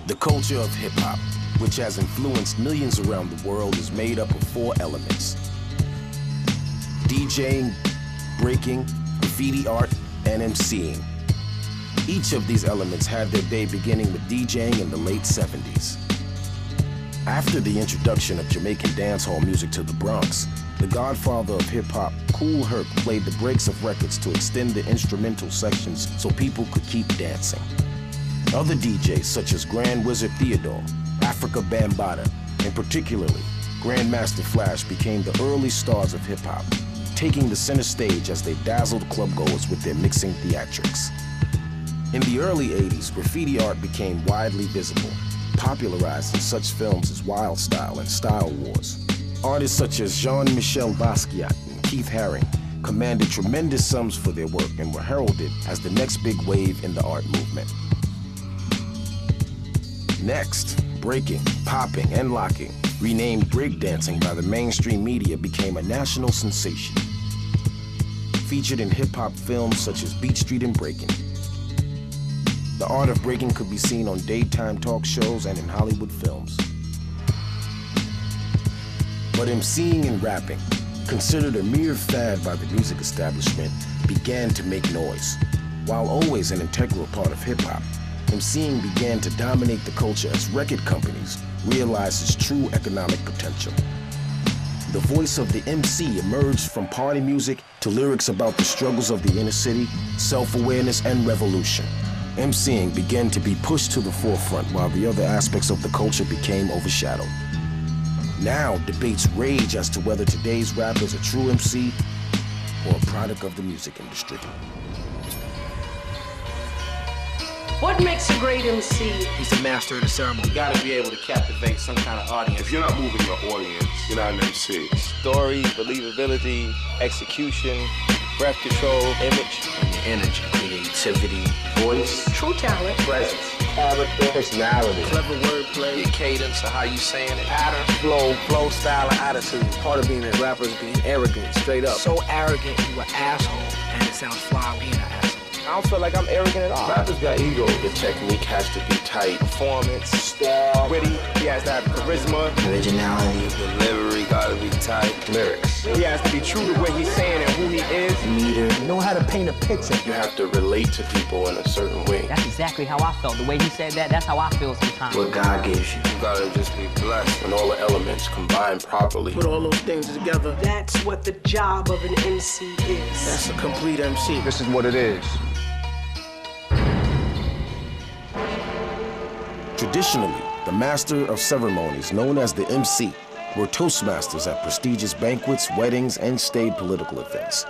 The culture of hip-hop, which has influenced millions around the world, is made up of 4 elements: DJing, breaking, graffiti art, and MCing. Each of these elements had their day beginning with DJing in the late 70s. After the introduction of Jamaican dancehall music to the Bronx, the godfather of hip-hop, Kool played the breaks of records to extend the instrumental sections so people could keep dancing. Other DJs such as Grand Wizard Theodore, Africa Bambaataa, and particularly Grandmaster Flash became the early stars of hip-hop, taking the center stage as they dazzled clubgoers with their mixing theatrics. In the early 80s, graffiti art became widely visible, popularized in such films as Wild Style and Style Wars. Artists such as Jean-Michel Basquiat and Keith Haring commanded tremendous sums for their work and were heralded as the next big wave in the art movement. Next, breaking, popping, and locking, renamed breakdancing by the mainstream media, became a national sensation. Featured in hip-hop films such as Beat Street and Breakin'. The art of breaking could be seen on daytime talk shows and in Hollywood films. But MCing and rapping, considered a mere fad by the music establishment, began to make noise. While always an integral part of hip-hop, MCing began to dominate the culture as record companies realized its true economic potential. The voice of the MC emerged from party music to lyrics about the struggles of the inner city, self-awareness, and revolution. MCing began to be pushed to the forefront while the other aspects of the culture became overshadowed. Now, debates rage as to whether today's rapper is a true MC or a product of the music industry. What makes a great MC? He's the master of the ceremony. You gotta be able to captivate some kind of audience. If you're not moving your audience, you're not an MC. Story, believability, execution, breath control, image, And your energy, creativity, voice, True talent. presence, character, personality, clever wordplay, your cadence of how you saying it, pattern, flow, style, and attitude. Part of being a rapper is being arrogant, straight up. So arrogant, you an asshole. And it sounds fly being an asshole. I don't feel like I'm arrogant at all. Rappers got ego. The technique has to be tight. Performance, style, witty. He has to have charisma. Originality. Delivery gotta be tight. Lyrics. He has to be true to what he's saying and who he is. Meter. You know how to paint a picture. You have to relate to people in a certain way. That's exactly how I felt. The way he said that, that's how I feel sometimes. What God gives you. You gotta just be blessed. When all the elements combine properly. Put all those things together. That's what the job of an MC is. That's a complete MC. This is what it is. Traditionally, the master of ceremonies, known as the MC, were toastmasters at prestigious banquets, weddings, and staid political events.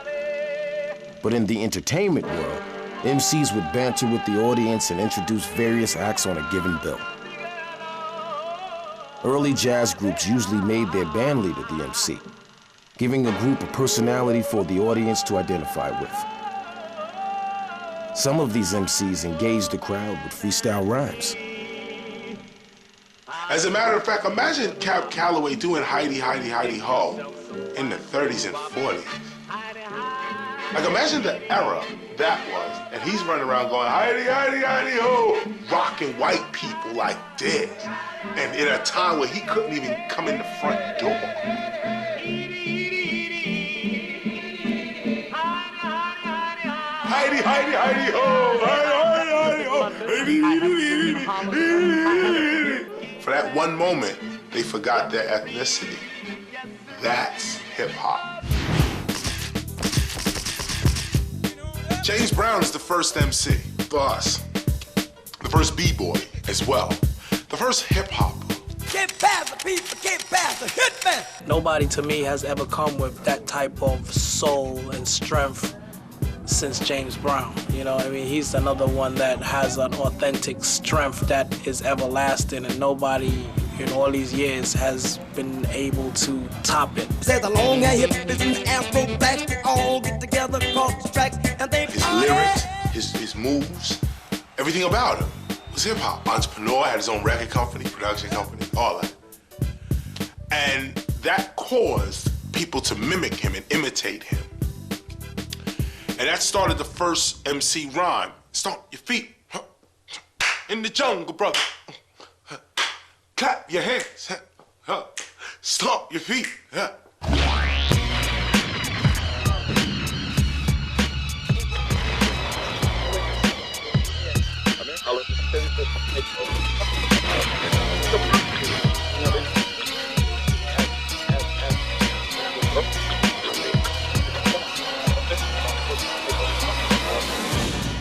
But in the entertainment world, MCs would banter with the audience and introduce various acts on a given bill. Early jazz groups usually made their band leader the MC, giving a group a personality for the audience to identify with. Some of these MCs engaged the crowd with freestyle rhymes. As a matter of fact, imagine Cab Calloway doing Heidi, Heidi, Heidi Ho in the 30s and 40s. Like, imagine the era that was, and he's running around going Heidi, Heidi, Heidi Ho, rocking white people like this. And in a time where he couldn't even come in the front door. Heidi, Heidi, Heidi Ho, Heidi, Heidi, Heidi, Ho. For that one moment, they forgot their ethnicity. That's hip-hop. James Brown is the first MC for us. The first B-boy as well. The first hip-hopper. Get past the people, get past the hitman. Nobody to me has ever come with that type of soul and strength since James Brown. You know, I mean, he's another one that has an authentic strength that is everlasting, and nobody in all these years has been able to top it. Says the long hair hippies and the afro blacks, they all get together across the track and they His lyrics, his moves, everything about him was hip-hop. Entrepreneur, had his own record company, production company, all that. And that caused people to mimic him and imitate him. And that started the first MC rhyme. Stomp your feet in the jungle, brother. clap your hands, stomp your feet.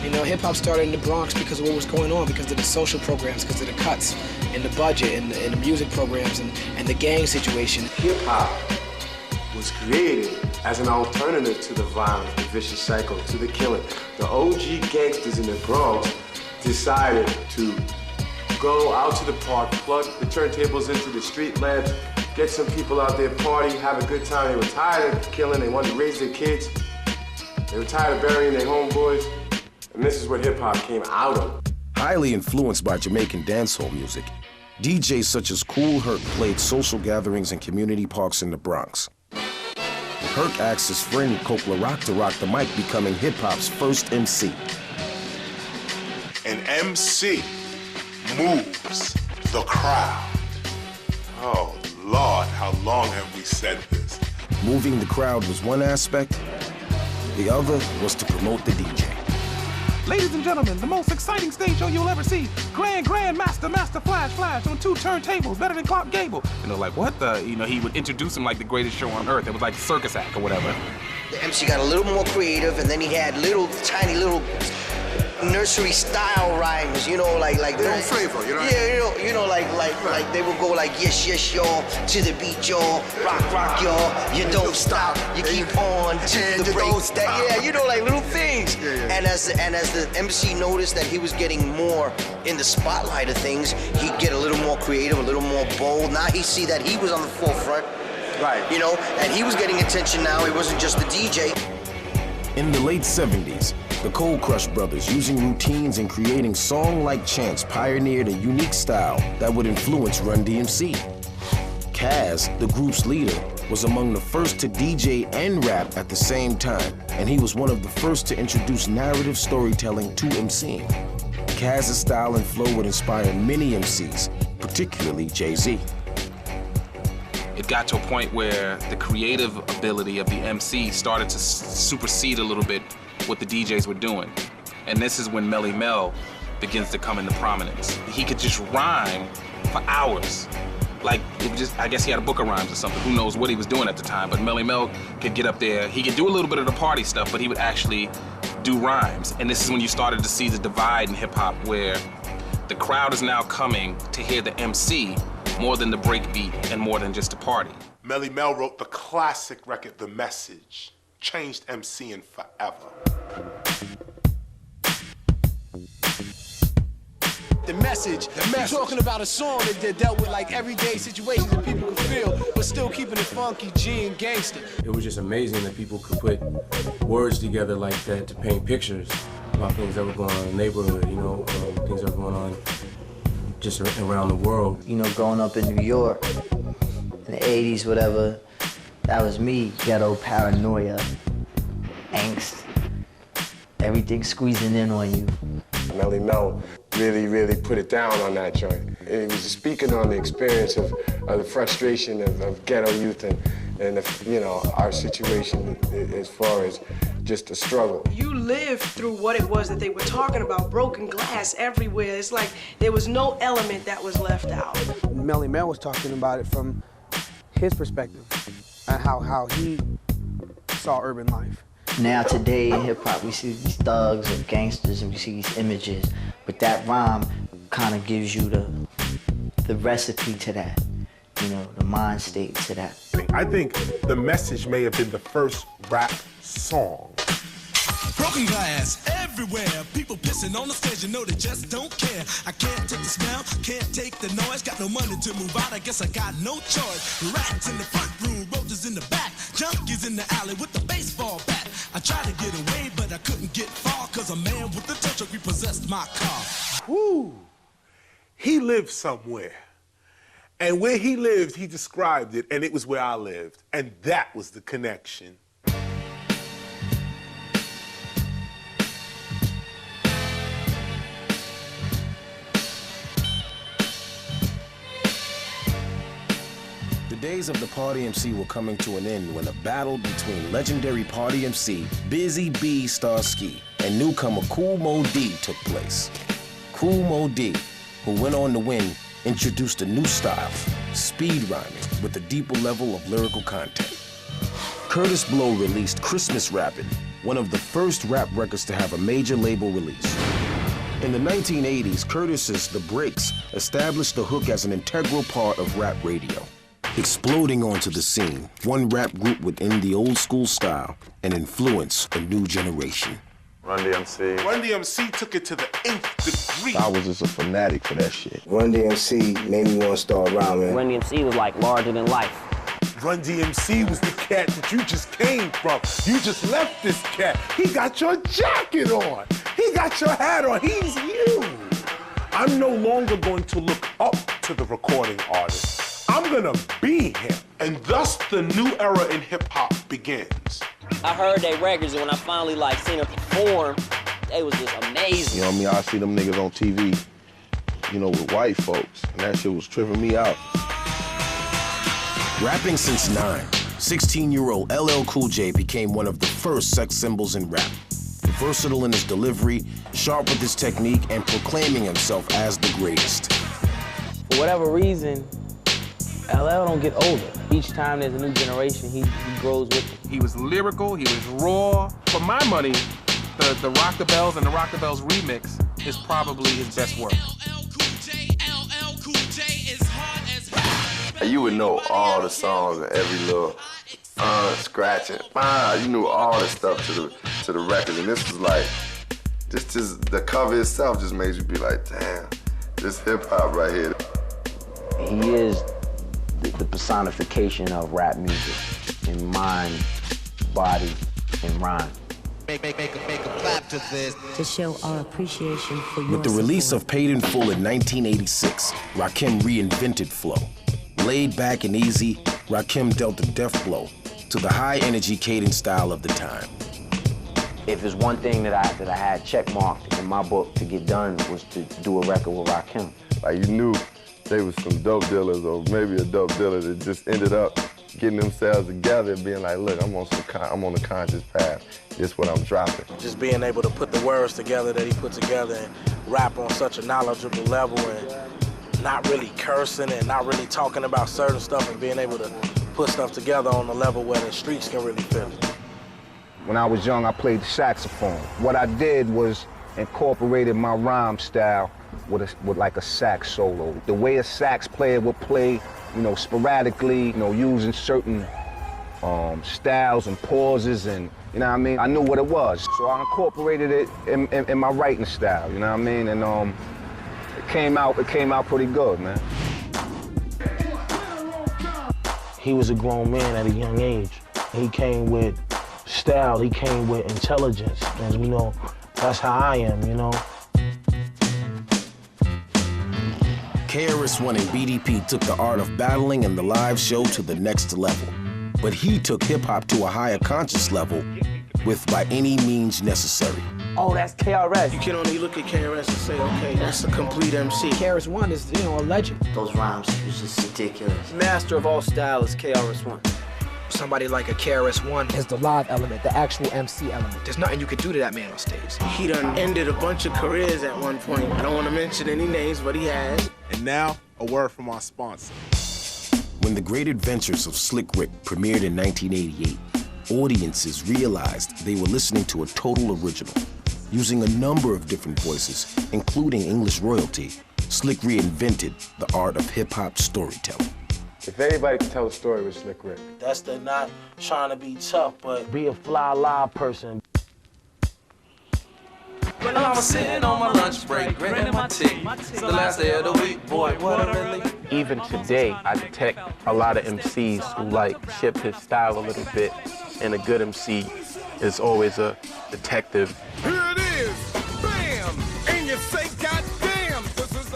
You know, hip-hop started in the Bronx because of what was going on, because of the social programs, because of the cuts and the budget and the music programs and the gang situation. Hip-hop was created as an alternative to the violence, the vicious cycle, to the killing. The OG gangsters in the Bronx decided to go out to the park, plug the turntables into the street lamps, get some people out there, party, have a good time. They were tired of killing, they wanted to raise their kids. They were tired of burying their homeboys. And this is what hip-hop came out of. Highly influenced by Jamaican dancehall music, DJs such as Kool played social gatherings in community parks in the Bronx. Herc asked his friend Kool to rock the mic, becoming hip-hop's first MC. An MC moves the crowd. Oh, Lord, how long have we said this? Moving the crowd was one aspect. The other was to promote the DJ. Ladies and gentlemen, the most exciting stage show you'll ever see. Grand Master Flash on 2 turntables, better than Clark Gable. You know, like what the, you know, he would introduce him like the greatest show on earth. It was like a circus act or whatever. The MC got a little more creative, and then he had tiny little nursery style rhymes, you know, like little flavor, you know. Yeah, you know, like they would go like yes y'all, to the beat y'all, rock y'all, you don't stop, you keep on to the break. Yeah, you know, like little things. Yeah. And as the MC noticed that he was getting more in the spotlight of things, he'd get a little more creative, a little more bold. Now he see that he was on the forefront, right? You know, and he was getting attention now. It wasn't just the DJ. In the late 70s, the Cold Crush brothers, using routines and creating song-like chants, pioneered a unique style that would influence Run DMC. Kaz, the group's leader, was among the first to DJ and rap at the same time, and he was one of the first to introduce narrative storytelling to MCing. Kaz's style and flow would inspire many MCs, particularly Jay-Z. It got to a point where the creative ability of the MC started to supersede a little bit what the DJs were doing. And this is when Melly Mel begins to come into prominence. He could just rhyme for hours. Like, I guess he had a book of rhymes or something. Who knows what he was doing at the time, but Melly Mel could get up there. He could do a little bit of the party stuff, but he would actually do rhymes. And this is when you started to see the divide in hip hop, where the crowd is now coming to hear the MC more than the break beat and more than just a party. Melly Mel wrote the classic record, The Message, changed MCing forever. The message. You're talking about a song that dealt with like everyday situations that people could feel, but still keeping it funky, G, and gangster. It was just amazing that people could put words together like that to paint pictures about things that were going on in the neighborhood, you know, things that were going on just around the world. You know, growing up in New York in the 80s, whatever, that was me. Ghetto paranoia, angst, everything squeezing in on you. Melly Mel really put it down on that joint. It was speaking on the experience of the frustration of ghetto youth and you know, our situation as far as just a struggle. You lived through what it was that they were talking about, broken glass everywhere. It's like there was no element that was left out. Melly Mel was talking about it from his perspective and how he saw urban life. Now today in hip hop we see these thugs and gangsters and we see these images, but that rhyme kind of gives you the recipe to that, you know, the mind state to that. I think The Message may have been the first rap song. Broken glass everywhere, people pissing on the stage, you know they just don't care. I can't take the smell, can't take the noise, got no money to move out, I guess I got no choice. Rats in the front room, roaches in the back, junkies in the alley with the baseball bat. I tried to get away, but I couldn't get far, cause a man with the tow truck repossessed my car. Woo! He lived somewhere. And where he lived, he described it, and it was where I lived. And that was the connection. days of the Party MC were coming to an end when a battle between legendary Party MC Busy B Starsky and newcomer Kool Mo D took place. Kool Mo D, who went on to win, introduced a new style, speed rhyming with a deeper level of lyrical content. Kurtis Blow released Christmas Rappin', one of the first rap records to have a major label release. In the 1980s, Kurtis's The Breaks established the hook as an integral part of rap radio. Exploding onto the scene, one rap group within the old school style and influenced a new generation. Run DMC. Run DMC took it to the nth degree. I was just a fanatic for that shit. Run DMC made me want to start rhyming. Run DMC was like larger than life. Run DMC was the cat that you just came from. You just left this cat. He got your jacket on. He got your hat on. He's you. I'm no longer going to look up to the recording artist. I'm gonna be him. And thus the new era in hip-hop begins. I heard they records, and when I finally seen them perform, they was just amazing. You know what I mean? I see them niggas on TV, you know, with white folks, and that shit was tripping me out. Rapping since 9, 16-year-old LL Cool J became one of the first sex symbols in rap. Versatile in his delivery, sharp with his technique, and proclaiming himself as the greatest. For whatever reason, LL don't get older. Each time there's a new generation, he grows with it. He was lyrical, he was raw. For my money, the Rock the Bells and the Rock the Bells remix is probably his best work. You would know all the songs and every little scratching. You knew all this stuff to the record, and this was like, just the cover itself just made you be like, damn, this hip hop right here. He is the personification of rap music in mind, body, and rhyme. Make a clap to this. To show our appreciation for your With the release of Paid in Full in 1986, Rakim reinvented flow. Laid back and easy, Rakim dealt a death blow to the high-energy cadence style of the time. If there's one thing that I had checkmarked in my book to get done was to do a record with Rakim. Like, you knew they was some dope dealers or maybe a dope dealer that just ended up getting themselves together and being like, look, I'm on the conscious path. This is what I'm dropping. Just being able to put the words together that he put together and rap on such a knowledgeable level and not really cursing and not really talking about certain stuff and being able to put stuff together on a level where the streets can really feel it. When I was young, I played the saxophone. What I did was incorporated my rhyme style with like a sax solo. The way a sax player would play, you know, sporadically, you know, using certain styles and pauses and, you know what I mean? I knew what it was. So I incorporated it in my writing style, you know what I mean? And it came out pretty good, man. He was a grown man at a young age. He came with style, he came with intelligence, and you know, that's how I am, you know. KRS-One and BDP took the art of battling and the live show to the next level. But he took hip-hop to a higher conscious level with By Any Means Necessary. Oh, that's KRS. You can only look at KRS and say, okay, that's a complete MC. KRS-One is, you know, a legend. Those rhymes, he was just ridiculous. Master of all style is KRS-One. Somebody like a KRS-One is the live element, the actual MC element. There's nothing you could do to that man on stage. He done ended a bunch of careers at one point. I don't want to mention any names, but he has. And now, a word from our sponsor. When The Great Adventures of Slick Rick premiered in 1988, audiences realized they were listening to a total original. Using a number of different voices, including English royalty, Slick reinvented the art of hip-hop storytelling. If anybody can tell a story with Slick Rick. That's the not trying to be tough, but be a fly live person. When I was sitting on my lunch break, grinning my teeth. It's the last day of the week, boy, what a relief. Even today, I detect a lot of MCs who like shift his style a little bit, and a good MC is always a detective. Here it is, bam, and you say, goddamn.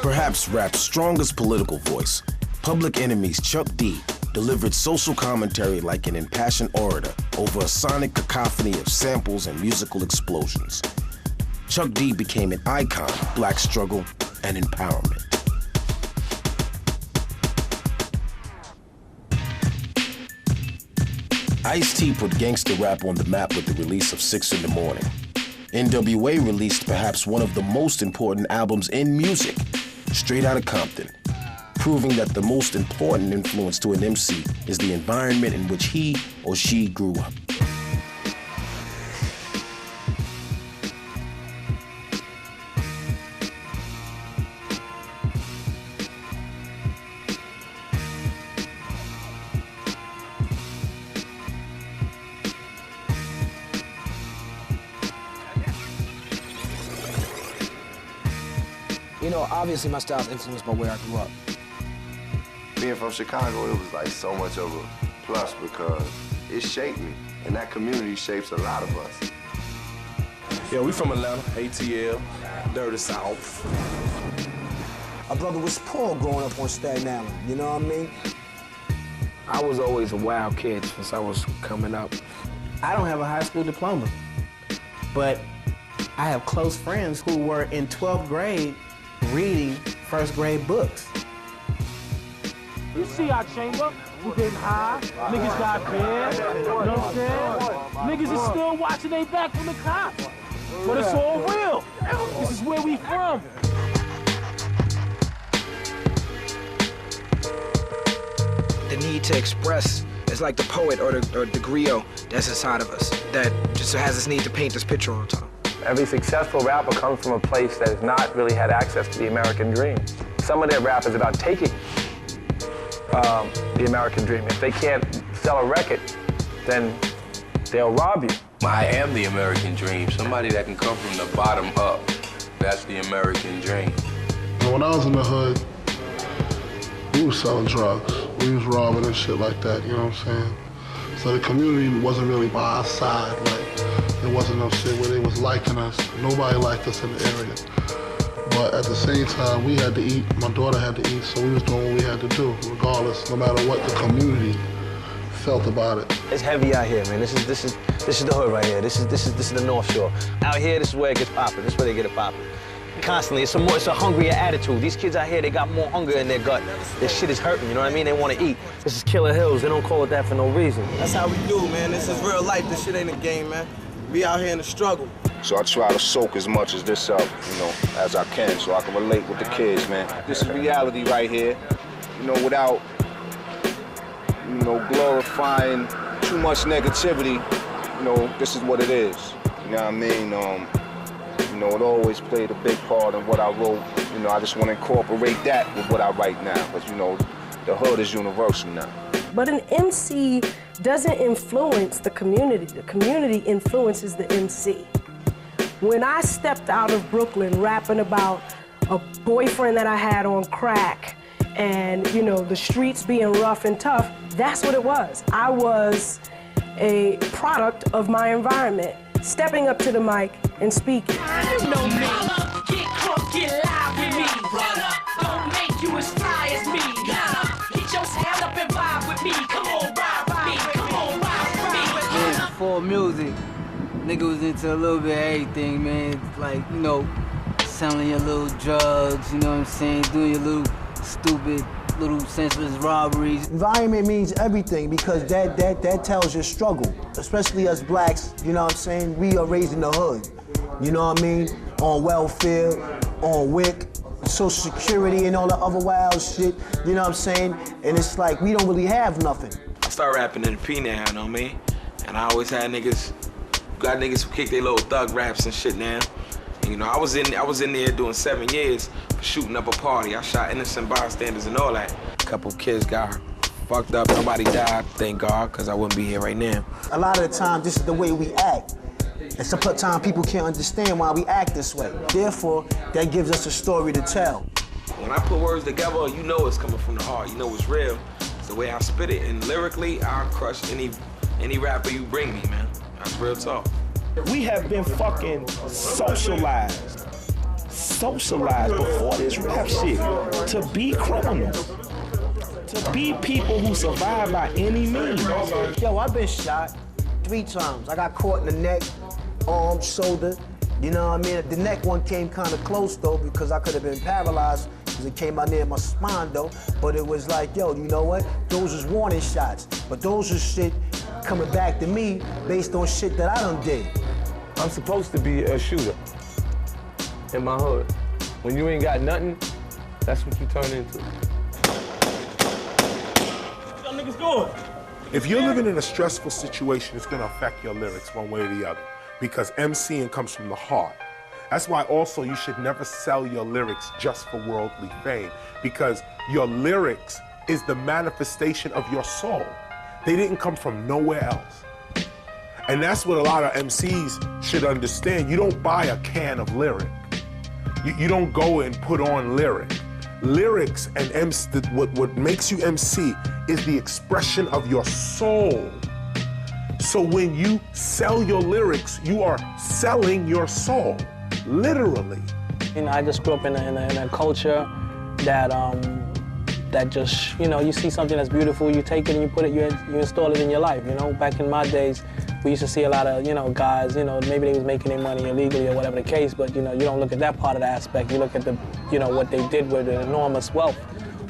Perhaps rap's strongest political voice, Public Enemy's Chuck D delivered social commentary like an impassioned orator over a sonic cacophony of samples and musical explosions. Chuck D became an icon of black struggle and empowerment. Ice-T put gangster rap on the map with the release of 6 in the Morning. NWA released perhaps one of the most important albums in music, Straight Outta Compton, proving that the most important influence to an MC is the environment in which he or she grew up. You know, obviously my style's influenced by where I grew up. Being from Chicago, it was like so much of a plus because it shaped me, and that community shapes a lot of us. Yeah, we from Atlanta, ATL, Dirty South. My brother was poor growing up on Staten Island, you know what I mean? I was always a wild kid since I was coming up. I don't have a high school diploma, but I have close friends who were in 12th grade reading first grade books. You see our chamber, we getting high, niggas got bad, you know what I'm saying? Niggas is still watching they back from the cops. But it's all real. This is where we from. The need to express is like the poet or the griot that's inside of us that just has this need to paint this picture all the time. Every successful rapper comes from a place that has not really had access to the American dream. Some of their rap is about taking the American dream. If they can't sell a record, then they'll rob you. I am the American dream. Somebody that can come from the bottom up. That's the American dream. When I was in the hood, we was selling drugs. We was robbing and shit like that, you know what I'm saying? So the community wasn't really by our side. Like, there wasn't no shit where they was liking us. Nobody liked us in the area. But at the same time, we had to eat. My daughter had to eat, so we was doing what we had to do, regardless, no matter what the community felt about it. It's heavy out here, man. This is the hood right here. This is the North Shore. Out here, this is where it gets popping. This is where they get it popping. Constantly, it's a hungrier attitude. These kids out here, they got more hunger in their gut. Their shit is hurting, you know what I mean? They want to eat. This is Killer Hills. They don't call it that for no reason. That's how we do, man. This is real life. This shit ain't a game, man. We out here in the struggle. So I try to soak as much as this up, you know, as I can, so I can relate with the kids, man. This is reality right here, you know, without, you know, glorifying too much negativity. You know, this is what it is. You know what I mean? You know, it always played a big part in what I wrote. You know, I just want to incorporate that with what I write now, because, you know, the hood is universal now. But an MC doesn't influence the community influences the MC. When I stepped out of Brooklyn rapping about a boyfriend that I had on crack and, you know, the streets being rough and tough, that's what it was. I was a product of my environment, stepping up to the mic and speaking. You know me. Get crunk, get live with me. Don't make you as fly as me. Get your hand up and vibe with me. Come on, ride with me. Come on, ride with me. Yeah, before music, nigga was into a little bit of everything, man. Like, you know, selling your little drugs, you know what I'm saying? Doing your little stupid, little senseless robberies. Environment means everything because that tells your struggle, especially us blacks, you know what I'm saying? We are raised in the hood, you know what I mean? On welfare, on WIC, Social Security and all the other wild shit, you know what I'm saying? And it's like, we don't really have nothing. I started rapping in the P now, you know what I mean? And I always had got niggas who kick their little thug raps and shit now. And, you know, I was in there doing 7 years for shooting up a party. I shot innocent bystanders and all that. A couple kids got fucked up. Nobody died, thank God, because I wouldn't be here right now. A lot of the time, this is the way we act. And sometimes people can't understand why we act this way. Therefore, that gives us a story to tell. When I put words together, you know it's coming from the heart. You know it's real. It's the way I spit it, and lyrically, I'll crush any rapper you bring me, man. That's real talk. We have been fucking socialized before this rap shit to be criminals, to be people who survive by any means. Yo, I've been shot 3 times. I got caught in the neck, arm, shoulder. You know what I mean? The neck one came kind of close though because I could have been paralyzed because it came out near my spine though. But it was like, yo, you know what? Those was warning shots. But those was shit coming back to me based on shit that I done did. I'm supposed to be a shooter in my hood. When you ain't got nothing, that's what you turn into. Y'all niggas going? If you're living in a stressful situation, it's gonna affect your lyrics one way or the other, because MCing comes from the heart. That's why also you should never sell your lyrics just for worldly fame, because your lyrics is the manifestation of your soul. They didn't come from nowhere else. And that's what a lot of MCs should understand. You don't buy a can of lyric. You don't go and put on lyric. Lyrics and what makes you MC is the expression of your soul. So when you sell your lyrics, you are selling your soul, literally. You know, I just grew up in a culture that that just, you know, you see something that's beautiful, you take it and you put it, you install it in your life. You know, back in my days, we used to see a lot of, you know, guys, you know, maybe they was making their money illegally or whatever the case, but, you know, you don't look at that part of the aspect. You look at the, you know, what they did with the enormous wealth,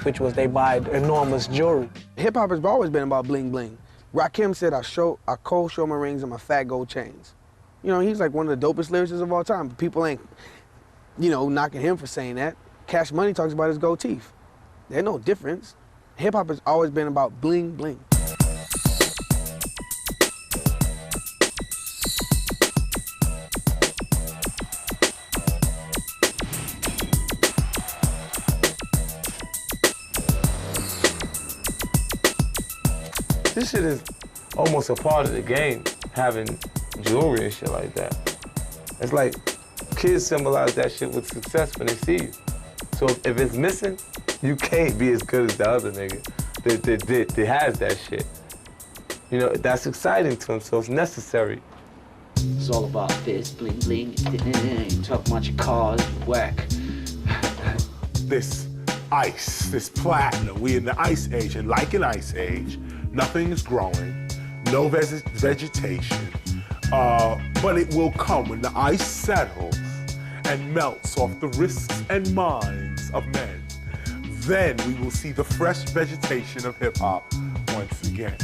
which was they buy enormous jewelry. Hip hop has always been about bling bling. Rakim said, I cold show my rings and my fat gold chains. You know, he's like one of the dopest lyricists of all time. People ain't, you know, knocking him for saying that. Cash Money talks about his gold teeth. There's no difference. Hip hop has always been about bling bling. This shit is almost a part of the game, having jewelry and shit like that. It's like kids symbolize that shit with success when they see you. So if it's missing, you can't be as good as the other nigga that has that shit. You know, that's exciting to him, so it's necessary. It's all about this, bling bling. Talk about your cars, whack. This ice, this platinum, we in the ice age, and like an ice age, nothing is growing, no vegetation, but it will come when the ice settles and melts off the wrists and minds of men. Then we will see the fresh vegetation of hip-hop once again.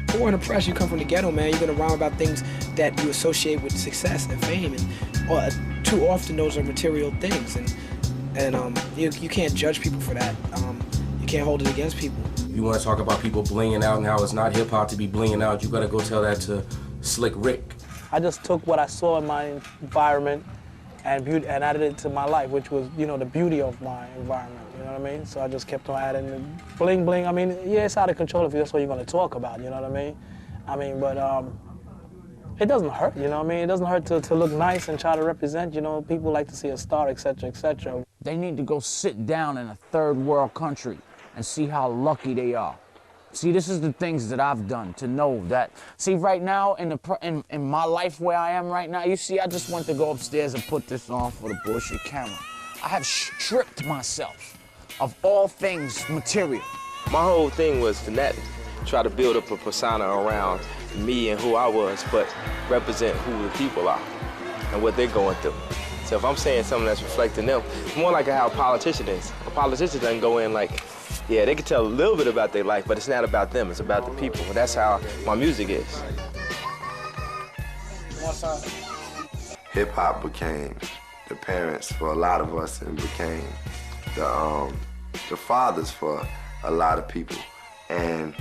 Born and oppressed, you come from the ghetto, man. You're gonna rhyme about things that you associate with success and fame, and too often those are material things, and you can't judge people for that. You can't hold it against people. You want to talk about people blinging out and how it's not hip-hop to be blinging out, you gotta go tell that to Slick Rick. I just took what I saw in my environment and added it to my life, which was, you know, the beauty of my environment, you know what I mean? So I just kept on adding the bling bling. I mean, yeah, it's out of control if that's what you're gonna talk about, you know what I mean? I mean, but it doesn't hurt, you know what I mean? It doesn't hurt to look nice and try to represent, you know, people like to see a star, et cetera, et cetera. They need to go sit down in a third world country and see how lucky they are. See, this is the things that I've done to know that. See, right now, in my life where I am right now, you see, I just went to go upstairs and put this on for the bullshit camera. I have stripped myself of all things material. My whole thing was to not try to build up a persona around me and who I was, but represent who the people are and what they're going through. So if I'm saying something that's reflecting them, it's more like how a politician is. A politician doesn't go in like, yeah, they can tell a little bit about their life, but it's not about them, it's about the people. And that's how my music is. Hip-hop became the parents for a lot of us, and became the fathers for a lot of people. And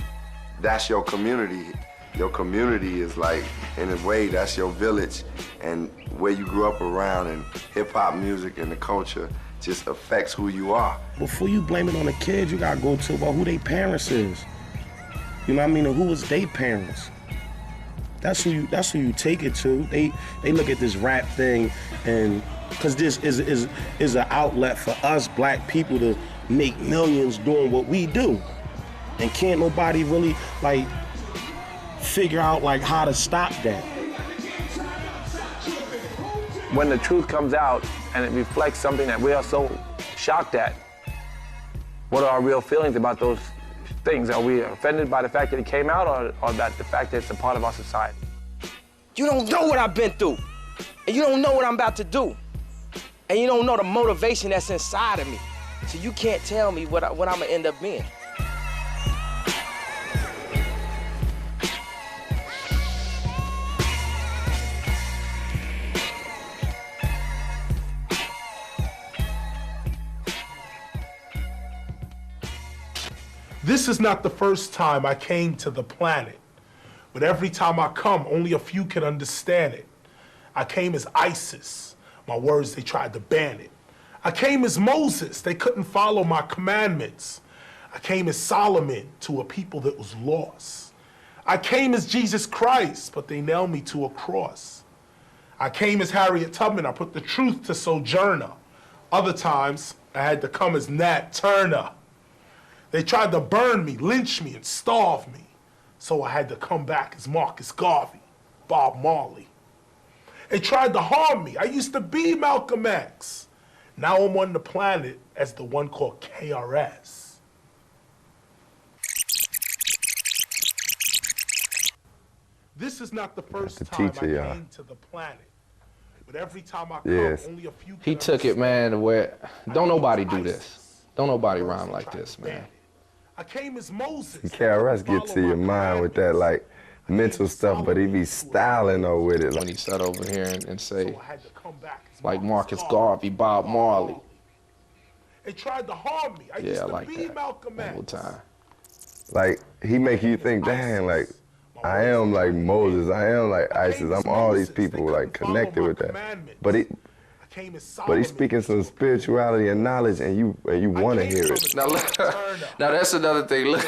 that's your community. Your community is like, in a way, that's your village, and where you grew up around, and hip-hop music and the culture just affects who you are. Before you blame it on the kids, you gotta go to about who their parents is. You know what I mean? And who was their parents? That's who you take it to. They look at this rap thing, and because this is an outlet for us black people to make millions doing what we do. And can't nobody really like figure out like how to stop that. When the truth comes out and it reflects something that we are so shocked at, what are our real feelings about those things? Are we offended by the fact that it came out, or that the fact that it's a part of our society? You don't know what I've been through, and you don't know what I'm about to do, and you don't know the motivation that's inside of me, so you can't tell me what I'm gonna end up being. This is not the first time I came to the planet, but every time I come, only a few can understand it. I came as ISIS. My words, they tried to ban it. I came as Moses. They couldn't follow my commandments. I came as Solomon to a people that was lost. I came as Jesus Christ, but they nailed me to a cross. I came as Harriet Tubman. I put the truth to Sojourner. Other times, I had to come as Nat Turner. They tried to burn me, lynch me, and starve me. So I had to come back as Marcus Garvey, Bob Marley. They tried to harm me. I used to be Malcolm X. Now I'm on the planet as the one called KRS. This is not the first time I came to the planet. But every time I come, only a few. He took it, man, to where don't nobody do this. Don't nobody rhyme like this, man. I came as Moses. KRS get to your mind with that like mental stuff, but he be styling though with it. When he sat over here and say, like Marcus Garvey, Bob Marley. They tried to harm me. I used to be Malcolm X. All the time. Like he make you think, damn, like I am like Moses, I am like ISIS, I'm all these people like connected with that. But he's speaking some spirituality and knowledge, and you want to hear it. Now, look, now that's another thing. Look,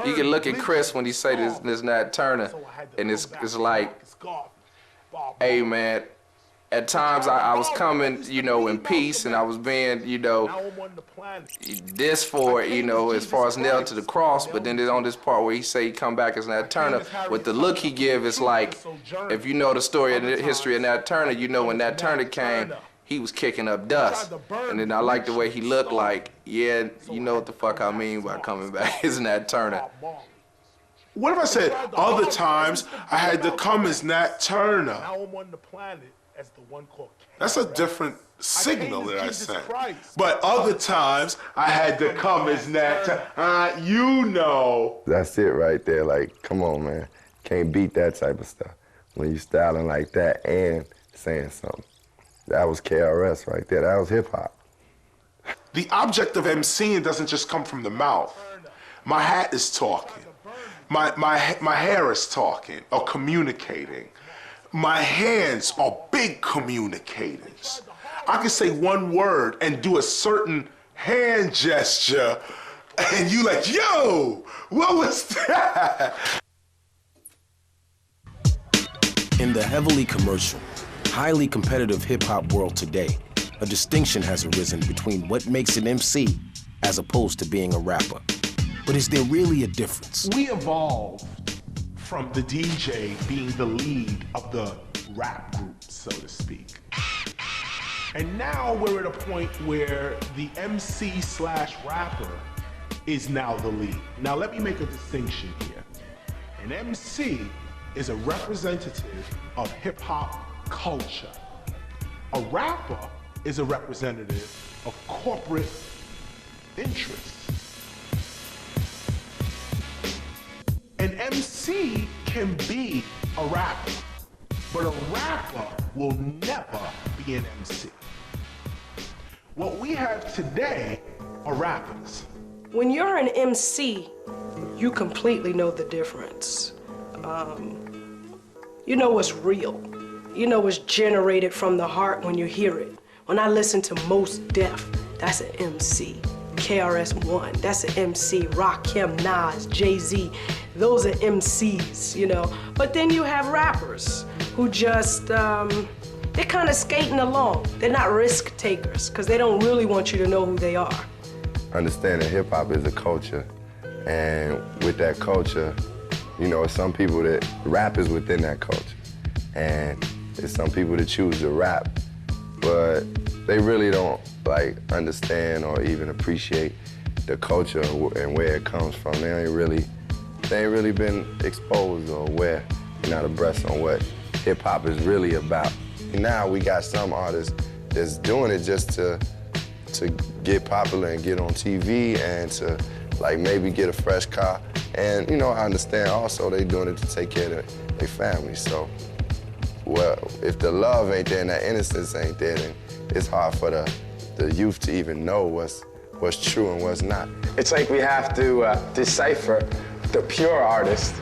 you can look at Chris when he say this Nat Turner, and it's like, hey man, at times I was coming, you know, in peace, and I was being, you know, this for, you know, as far as nailed to the cross, but then there's on this part where he say he come back as Nat Turner, with the look he give, it's like, if you know the story and the history of Nat Turner, you know when Nat Turner came, he was kicking up dust. And then I like the way he looked like, yeah, you know what the fuck I mean by coming back as Nat Turner. What if I said other times I had to come as Nat Turner? Now I'm on the planet as the one called KRS. That's a different signal that I sent. But other times I had to come as Nat Turner. You know. That's it right there. Like, come on, man. Can't beat that type of stuff. When you styling like that and saying something. That was KRS right there. That was hip hop. The object of MCing doesn't just come from the mouth. My hat is talking. My hair is talking or communicating. My hands are big communicators. I can say one word and do a certain hand gesture, and you like, yo, what was that? In the heavily commercial, highly competitive hip-hop world today, a distinction has arisen between what makes an MC as opposed to being a rapper. But is there really a difference? We evolved from the DJ being the lead of the rap group, so to speak. And now we're at a point where the MC/rapper is now the lead. Now let me make a distinction here. An MC is a representative of hip-hop culture. A rapper is a representative of corporate interests. An MC can be a rapper, but a rapper will never be an MC. What we have today are rappers. When you're an MC, you completely know the difference. You know what's real. You know what's generated from the heart when you hear it. When I listen to Mos Def, that's an MC. KRS-One, that's an MC. Rakim, Nas, Jay-Z, those are MCs, you know. But then you have rappers who just, they're kind of skating along. They're not risk takers because they don't really want you to know who they are. Understanding hip-hop is a culture, and with that culture, you know, some people that rap is within that culture, and there's some people that choose to rap, but they really don't like understand or even appreciate the culture and where it comes from. They ain't really been exposed or aware, not abreast on what hip-hop is really about. Now we got some artists that's doing it just to get popular and get on TV and to like maybe get a fresh car. And you know, I understand also they doing it to take care of their family. So, well, if the love ain't there and that innocence ain't there, then it's hard for the youth to even know what's true and what's not. It's like we have to decipher the pure artist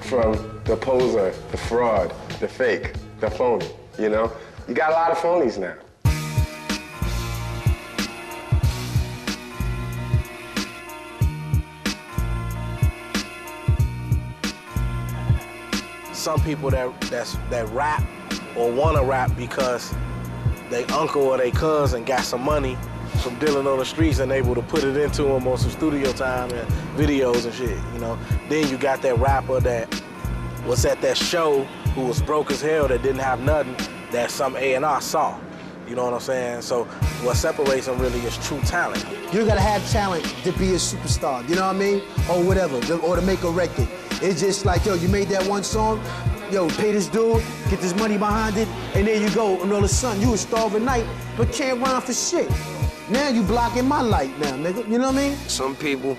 from the poser, the fraud, the fake, the phony, you know? You got a lot of phonies now. Some people that rap or wanna rap because they uncle or they cousin got some money from dealing on the streets and able to put it into them on some studio time and videos and shit, you know. Then you got that rapper that was at that show who was broke as hell, that didn't have nothing, that some A&R saw. You know what I'm saying? So what separates them really is true talent. You gotta have talent to be a superstar, you know what I mean? Or whatever, or to make a record. It's just like, yo, you made that one song, yo, pay this dude, get this money behind it, and there you go. And all of a sudden, you a star overnight, but can't rhyme for shit. Now you blocking my light now, nigga, you know what I mean? Some people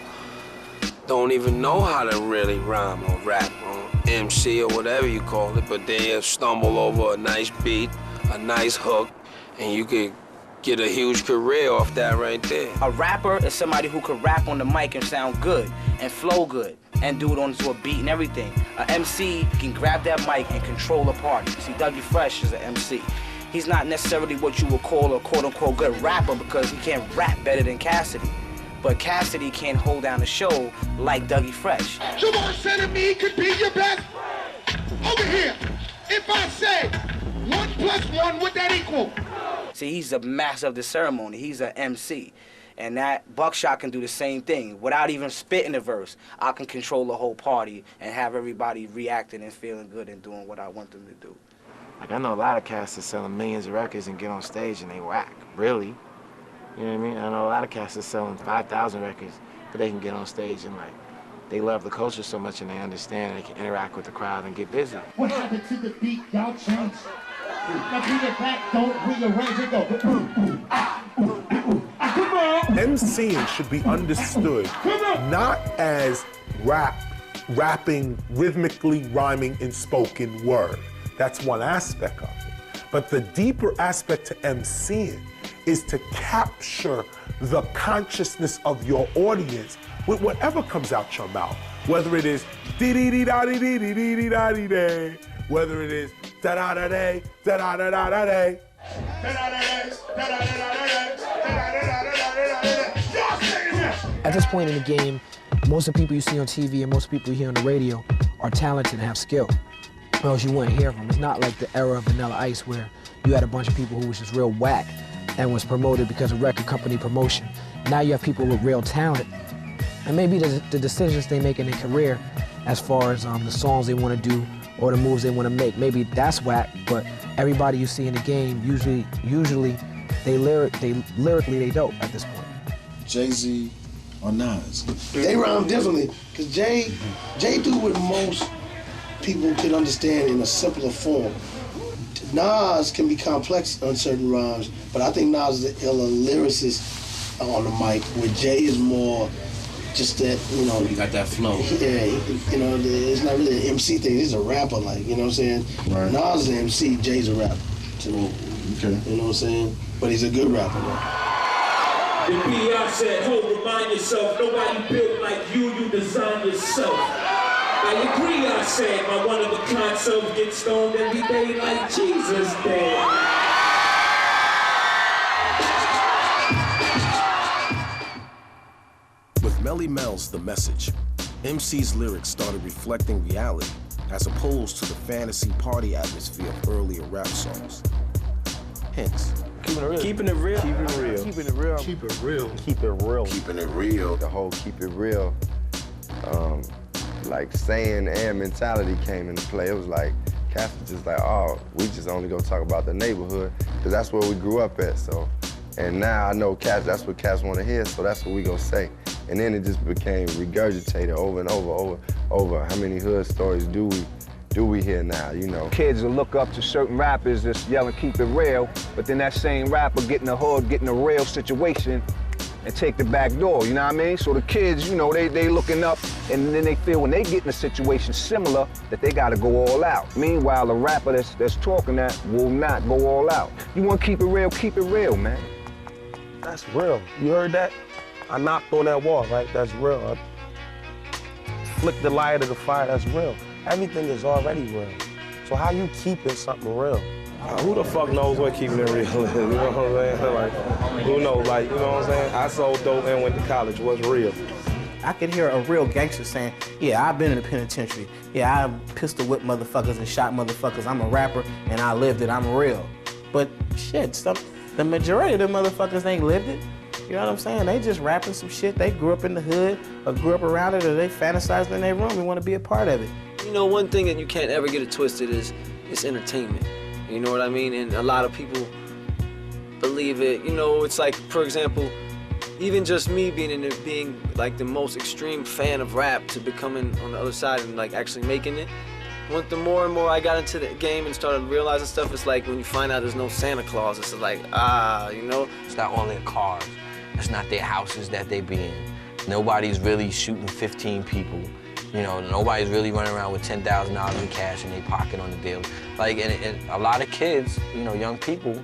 don't even know how to really rhyme or rap or MC or whatever you call it, but they stumble over a nice beat, a nice hook, and you could get a huge career off that right there. A rapper is somebody who could rap on the mic and sound good and flow good and do it onto a beat and everything. An MC can grab that mic and control a party. See, Dougie Fresh is an MC. He's not necessarily what you would call a quote-unquote good rapper because he can't rap better than Cassidy. But Cassidy can't hold down a show like Dougie Fresh. Javon said to me could be your best. Over here, if I say 1 + 1, what that equal? See, he's a master of the ceremony. He's an MC. And that Buckshot can do the same thing. Without even spitting a verse, I can control the whole party and have everybody reacting and feeling good and doing what I want them to do. Like, I know a lot of cats that selling millions of records and get on stage and they whack, really. You know what I mean? I know a lot of cats that selling 5,000 records, but they can get on stage and, like, they love the culture so much and they understand and they can interact with the crowd and get busy. What happened to the beat? Y'all changed. Now bring it back, don't rearrange it, go. Come on! MCing should be understood not as rapping rhythmically, rhyming in spoken word. That's one aspect of it. But the deeper aspect to MCing is to capture the consciousness of your audience with whatever comes out your mouth. Whether it is dee-dee-dee-da-dee-dee-dee-dee-da-dee-day, whether it is da-da-da-day, da-da-da-da-da-day. At this point in the game, most of the people you see on TV and most people you hear on the radio are talented and have skill, or else you wouldn't hear them. It's not like the era of Vanilla Ice where you had a bunch of people who was just real whack and was promoted because of record company promotion. Now you have people with real talent, and maybe the decisions they make in their career as far as the songs they want to do or the moves they want to make, maybe that's whack, but everybody you see in the game, usually lyrically they dope at this point. Jay-Z or Nas. They rhyme differently, because Jay do what most people can understand in a simpler form. Nas can be complex on certain rhymes, but I think Nas is the iller lyricist on the mic, where Jay is more just that, you know. You got that flow. Yeah, you know, it's not really an MC thing, he's a rapper, like, you know what I'm saying? Right. Nas is an MC, Jay's a rapper, to me. Okay. You know what I'm saying? But he's a good rapper, though. The PR said, ho, remind yourself, nobody built like you design yourself. I agree, I said, my one-of-a-kind self gets stoned every day like Jesus did. With Melly Mel's The Message, MC's lyrics started reflecting reality as opposed to the fantasy party atmosphere of earlier rap songs. Hence, Keeping it real. Keeping it real. Keeping it real. Keep it real. Keep it real. Keeping it real. The whole keep it real, like saying and mentality came into play. It was like, cats was just like, oh, we just only gonna talk about the neighborhood, because that's where we grew up at, so. And now I know cats, that's what cats wanna hear, so that's what we gonna say. And then it just became regurgitated over and over. How many hood stories do we hear now, you know? Kids will look up to certain rappers just yelling, keep it real, but then that same rapper get in the hood, get in a real situation, and take the back door, you know what I mean? So the kids, you know, they looking up, and then they feel when they get in a situation similar that they gotta go all out. Meanwhile, a rapper that's talking that will not go all out. You wanna keep it real, man. That's real. You heard that? I knocked on that wall, right? That's real. I flicked the light of the fire, that's real. Everything is already real. So how you keeping something real? Who the fuck knows what keeping it real is? You know what I'm saying? Like, who knows? Like, you know what I'm saying? I sold dope and went to college. What's real? I could hear a real gangster saying, yeah, I've been in the penitentiary. Yeah, I pistol whipped motherfuckers and shot motherfuckers. I'm a rapper and I lived it, I'm real. But shit, the majority of the motherfuckers ain't lived it. You know what I'm saying? They just rapping some shit. They grew up in the hood or grew up around it or they fantasized in their room and want to be a part of it. You know, one thing that you can't ever get it twisted is it's entertainment. You know what I mean? And a lot of people believe it. You know, it's like, for example, even just me being like the most extreme fan of rap to becoming on the other side and like actually making it. The more and more I got into the game and started realizing stuff, it's like when you find out there's no Santa Claus, it's like, you know? It's not all their cars. It's not their houses that they be in. Nobody's really shooting 15 people. You know, nobody's really running around with $10,000 in cash in their pocket on the daily. Like, and a lot of kids, you know, young people,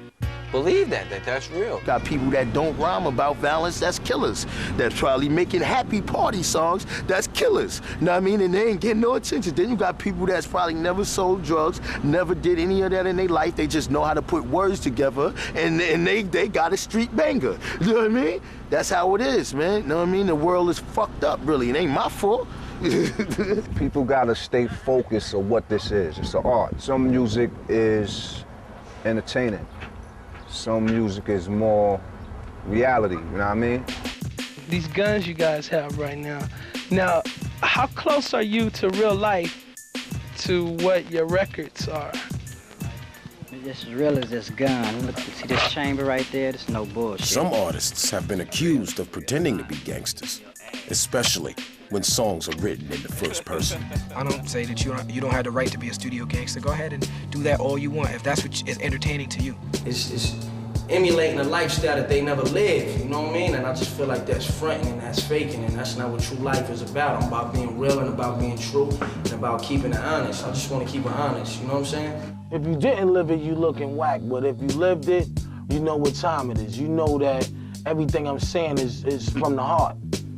believe that's real. Got people that don't rhyme about violence, that's killers. That's probably making happy party songs, that's killers. You know what I mean? And they ain't getting no attention. Then you got people that's probably never sold drugs, never did any of that in their life. They just know how to put words together, and they got a street banger. You know what I mean? That's how it is, man. You know what I mean? The world is fucked up, really. It ain't my fault. People gotta stay focused on what this is. It's an art. Some music is entertaining. Some music is more reality, you know what I mean? These guns you guys have right now, how close are you to real life to what your records are? It's as real as this gun. Look, see this chamber right there? There's no bullshit. Some artists have been accused of pretending to be gangsters, especially when songs are written in the first person. I don't say that you don't have the right to be a studio gangster. Go ahead and do that all you want if that's what is entertaining to you. It's emulating a lifestyle that they never lived, you know what I mean? And I just feel like that's fronting and that's faking, and that's not what true life is about. I'm about being real and about being true and about keeping it honest. I just want to keep it honest, you know what I'm saying? If you didn't live it, you looking whack, but if you lived it, you know what time it is. You know that everything I'm saying is from the heart.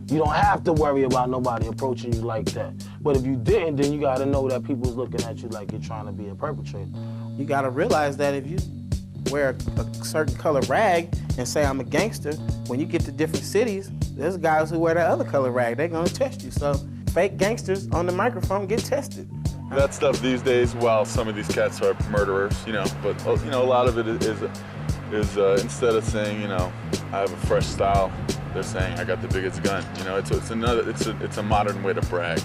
You don't have to worry about nobody approaching you like that. But if you didn't, then you gotta know that people's looking at you like you're trying to be a perpetrator. You gotta realize that if you wear a certain color rag and say I'm a gangster, when you get to different cities, there's guys who wear that other color rag. They're gonna test you. So fake gangsters on the microphone get tested. That stuff these days, well, some of these cats are murderers, you know, but you know, a lot of it is instead of saying, you know, I have a fresh style, they're saying I got the biggest gun. You know, it's a modern way to brag.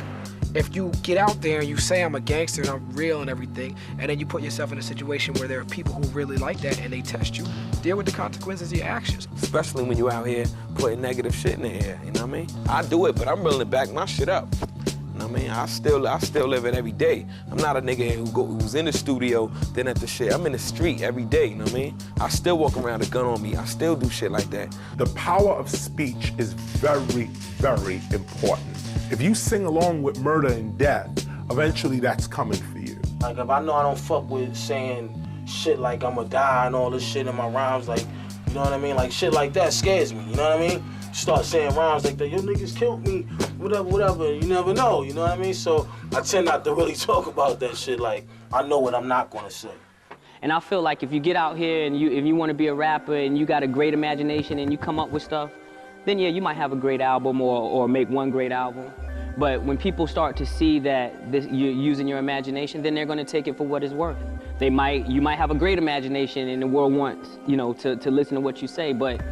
If you get out there and you say I'm a gangster and I'm real and everything, and then you put yourself in a situation where there are people who really like that and they test you, deal with the consequences of your actions. Especially when you out here putting negative shit in the air, you know what I mean? I do it, but I'm willing to back my shit up. You know what I mean? I still live it every day. I'm not a nigga who's in the studio, then at the shit. I'm in the street every day, you know what I mean? I still walk around with a gun on me. I still do shit like that. The power of speech is very, very important. If you sing along with murder and death, eventually that's coming for you. Like if I know I don't fuck with saying shit like I'ma die and all this shit in my rhymes, like, you know what I mean? Like shit like that scares me, you know what I mean? Start saying rhymes like that, yo niggas killed me, whatever, you never know, you know what I mean? So I tend not to really talk about that shit, like I know what I'm not gonna say. And I feel like if you get out here and if you want to be a rapper and you got a great imagination and you come up with stuff, then yeah, you might have a great album or make one great album. But when people start to see that you're using your imagination, then they're gonna take it for what it's worth. You might have a great imagination and the world wants, you know, to listen to what you say, but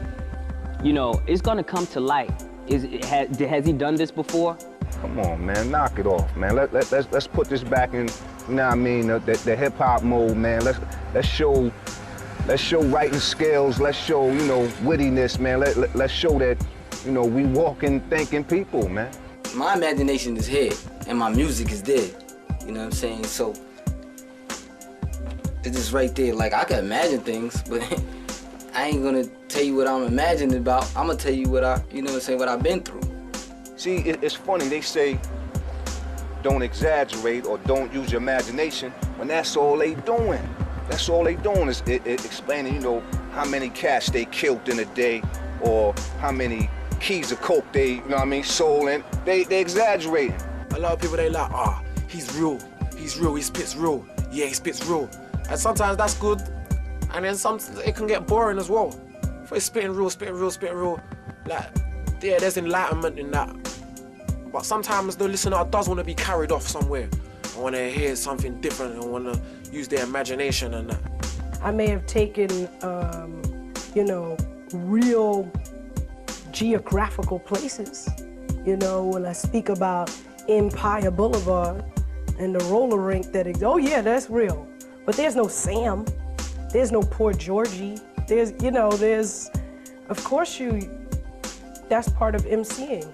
you know, it's gonna come to light. Has he done this before? Come on, man, knock it off, man. Let's put this back in, you know what I mean, the hip hop mode, man. Let's show writing skills. Let's show, you know, wittiness, man. Let's show that, you know, we walking, thinking people, man. My imagination is here, and my music is there. You know what I'm saying? So it's just right there. Like I can imagine things, but I ain't gonna tell you what I'm imagining about. I'm gonna tell you what what I've been through. See, it's funny, they say don't exaggerate or don't use your imagination when that's all they doing. That's all they doing is explaining, you know, how many cats they killed in a day, or how many keys of coke they, you know what I mean, sold, and they exaggerating. A lot of people, they like, he's real, he spits real, yeah, he spits real. And sometimes that's good, and then it can get boring as well. If it's spitting real, like, yeah, there's enlightenment in that. But sometimes the listener does want to be carried off somewhere. I want to hear something different, I want to use their imagination and that. I may have taken, you know, real geographical places. You know, when I speak about Empire Boulevard and the roller rink oh yeah, that's real. But there's no Sam, there's no Port Georgie, of course that's part of MCing.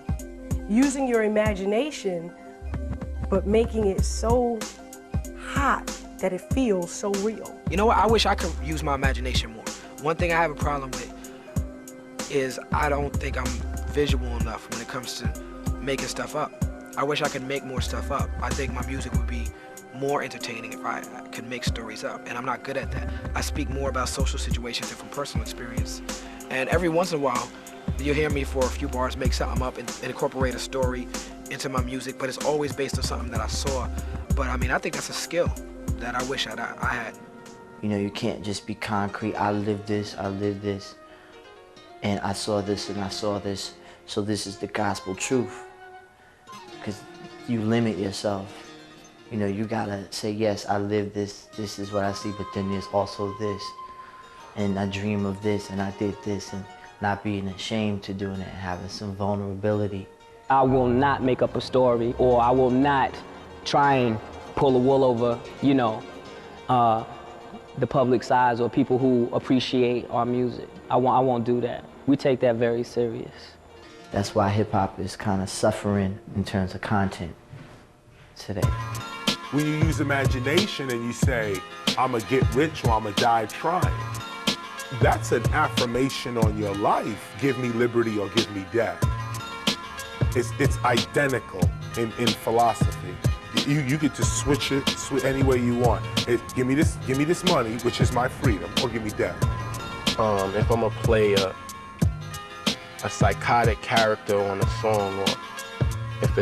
Using your imagination, but making it so hot that it feels so real. You know what, I wish I could use my imagination more. One thing I have a problem with is I don't think I'm visual enough when it comes to making stuff up. I wish I could make more stuff up. I think my music would be more entertaining if I could make stories up, and I'm not good at that. I speak more about social situations and from personal experience. And every once in a while, you'll hear me for a few bars make something up and incorporate a story into my music, but it's always based on something that I saw. But I mean, I think that's a skill that I wish I had. You know, you can't just be concrete. I lived this, and I saw this, and I saw this, so this is the gospel truth. Because you limit yourself. You know, you gotta say, yes, I live this, this is what I see, but then there's also this. And I dream of this, and I did this, and not being ashamed to doing it, having some vulnerability. I will not make up a story, or I will not try and pull the wool over, you know, the public's eyes or people who appreciate our music. I won't do that. We take that very serious. That's why hip-hop is kind of suffering in terms of content today. When you use imagination and you say, I'ma get rich or I'ma die trying, that's an affirmation on your life. Give me liberty or give me death. It's identical in philosophy. You get to switch it any way you want. Give me this money, which is my freedom, or give me death. If I'm gonna play a psychotic character on a song, or if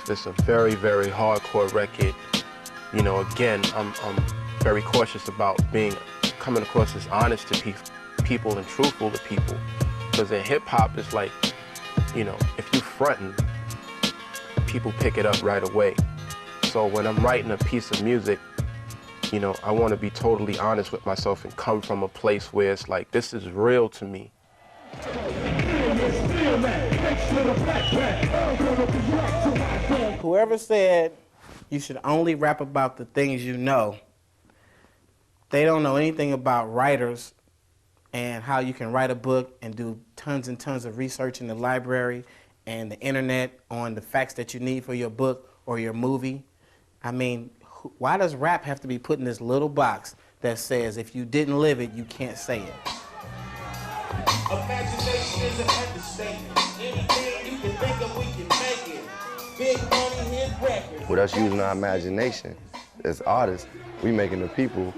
it's a very, very hardcore record, you know, again, I'm very cautious about coming across as honest to people and truthful to people. Because in hip hop, it's like, you know, if you frontin', people pick it up right away. So when I'm writing a piece of music, you know, I want to be totally honest with myself and come from a place where it's like, this is real to me. Whoever said you should only rap about the things you know, they don't know anything about writers and how you can write a book and do tons and tons of research in the library and the internet on the facts that you need for your book or your movie. I mean, why does rap have to be put in this little box that says if you didn't live it, you can't say it? Imagination is an understatement. Anything you can think of, we can make it. Big money, hit records. With us using our imagination as artists, we making the people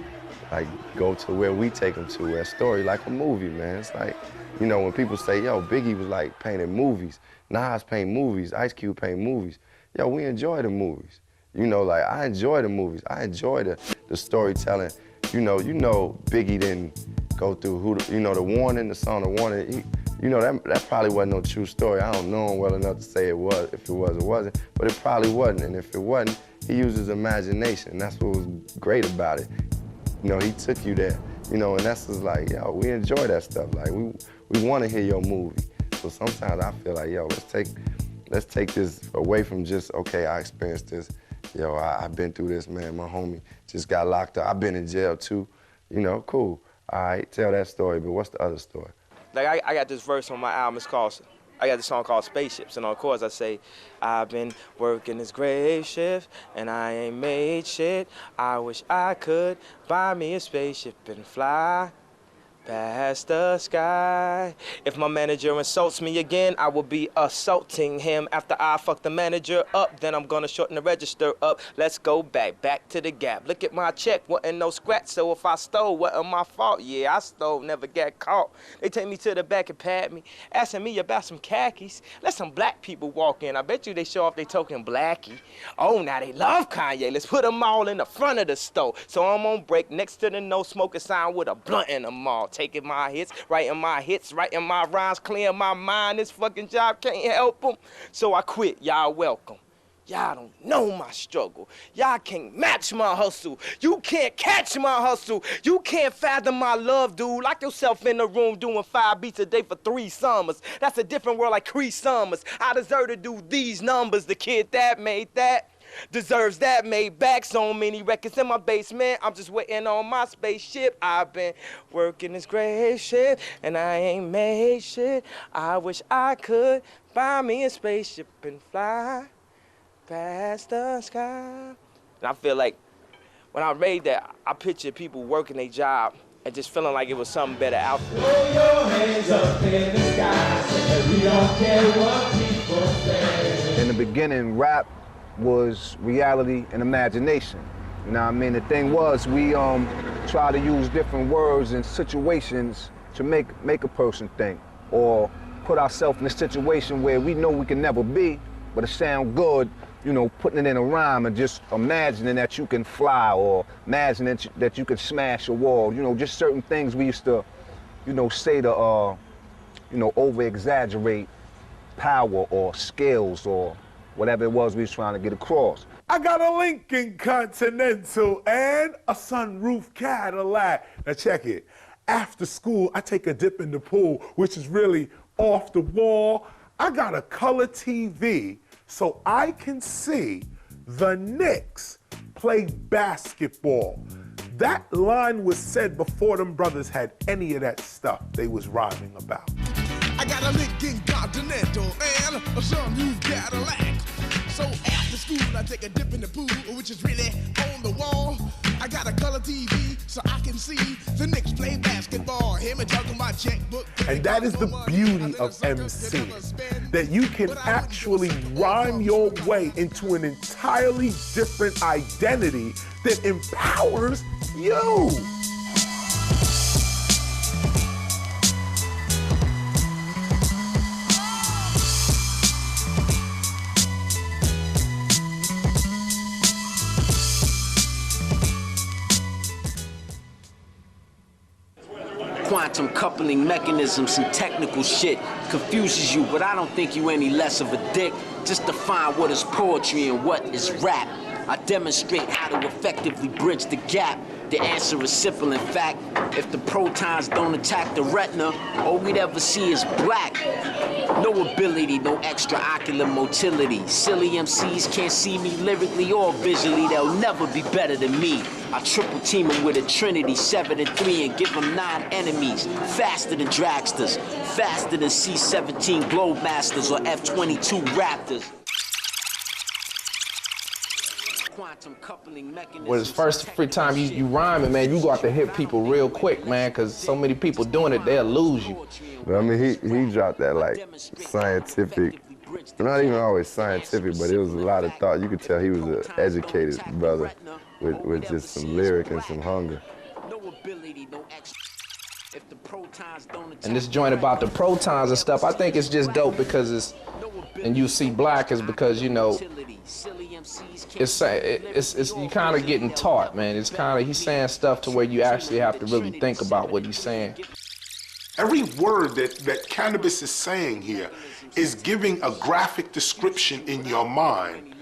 like go to where we take them to, a story like a movie, man. It's like, you know, when people say, yo, Biggie was like painting movies, Nas paint movies, Ice Cube paint movies. Yo, we enjoy the movies. You know, like I enjoy the movies. I enjoy the storytelling. You know, Biggie didn't go through the Warning, the song of Warning. You know, that probably wasn't no true story. I don't know him well enough to say it was, if it was or wasn't, but it probably wasn't. And if it wasn't, he used his imagination. That's what was great about it. You know, he took you there. You know, and that's just like, yo, we enjoy that stuff. Like, we want to hear your movie. So sometimes I feel like, yo, let's take this away from just, okay, I experienced this. Yo, I've been through this, man. My homie just got locked up. I've been in jail too. You know, cool. All right, tell that story, but what's the other story? Like, I got this verse on my album, I got this song called Spaceships, and on chorus I say, I've been working this grave shift, and I ain't made shit. I wish I could buy me a spaceship and fly past the sky. If my manager insults me again, I will be assaulting him. After I fuck the manager up, then I'm gonna shorten the register up. Let's go back to the Gap. Look at my check, wasn't no scratch, so if I stole, wasn't my fault. Yeah, I stole, never got caught. They take me to the back and pat me, asking me about some khakis. Let some black people walk in. I bet you they show off they token blackie. Oh, now they love Kanye. Let's put them all in the front of the store. So I'm on break next to the no smoking sign with a blunt in them all. Taking my hits, writing my rhymes, clearing my mind. This fucking job can't help them. So I quit, y'all welcome. Y'all don't know my struggle. Y'all can't match my hustle. You can't catch my hustle. You can't fathom my love, dude. Lock yourself in the room doing 5 beats a day for 3 summers. That's a different world like Cree Summers. I deserve to do these numbers. The kid that made that deserves that, made back so many records in my basement. I'm just waiting on my spaceship. I've been working this great shit and I ain't made shit. I wish I could buy me a spaceship and fly past the sky. And I feel like when I made that, I pictured people working their job and just feeling like it was something better out there. Throw your hands up in the sky, and we don't care what people say. In the beginning, rap was reality and imagination. You know what I mean? The thing was, we try to use different words and situations to make a person think, or put ourselves in a situation where we know we can never be, but it sound good, you know, putting it in a rhyme and just imagining that you can fly, or imagining that you can smash a wall. You know, just certain things we used to, you know, say to, you know, over-exaggerate power or skills or whatever it was we was trying to get across. I got a Lincoln Continental and a sunroof Cadillac. Now check it. After school, I take a dip in the pool, which is really off the wall. I got a color TV so I can see the Knicks play basketball. That line was said before them brothers had any of that stuff they was rhyming about. I got a Lincoln Continental and a sunroof Cadillac. So after school, I take a dip in the pool, which is really on the wall. I got a color TV so I can see the Knicks play basketball. Him and talking my checkbook. And that is the beauty of MCs, that you can actually rhyme your way into an entirely different identity that empowers you. Quantum coupling mechanisms and technical shit confuses you, but I don't think you any less of a dick. Just define what is poetry and what is rap. I demonstrate how to effectively bridge the gap. The answer is simple, in fact. If the protons don't attack the retina, all we'd ever see is black. No ability, no extraocular motility. Silly MCs can't see me lyrically or visually. They'll never be better than me. I triple team them with a trinity, 7 and 3, and give them 9 enemies. Faster than dragsters, faster than C-17 Globemasters or F-22 Raptors. When it's first free time you rhyming, man, you got to hit people real quick, man, because so many people doing it, they'll lose you. But I mean, he dropped that like scientific, not even always scientific, but it was a lot of thought. You could tell he was an educated brother with just some lyric and some hunger. And this joint about the protons and stuff, I think it's just dope because it's, and you see black is because, you know, it's you kind of getting taught, man. It's kind of, he's saying stuff to where you actually have to really think about what he's saying. Every word that Cannabis is saying here is giving a graphic description in your mind.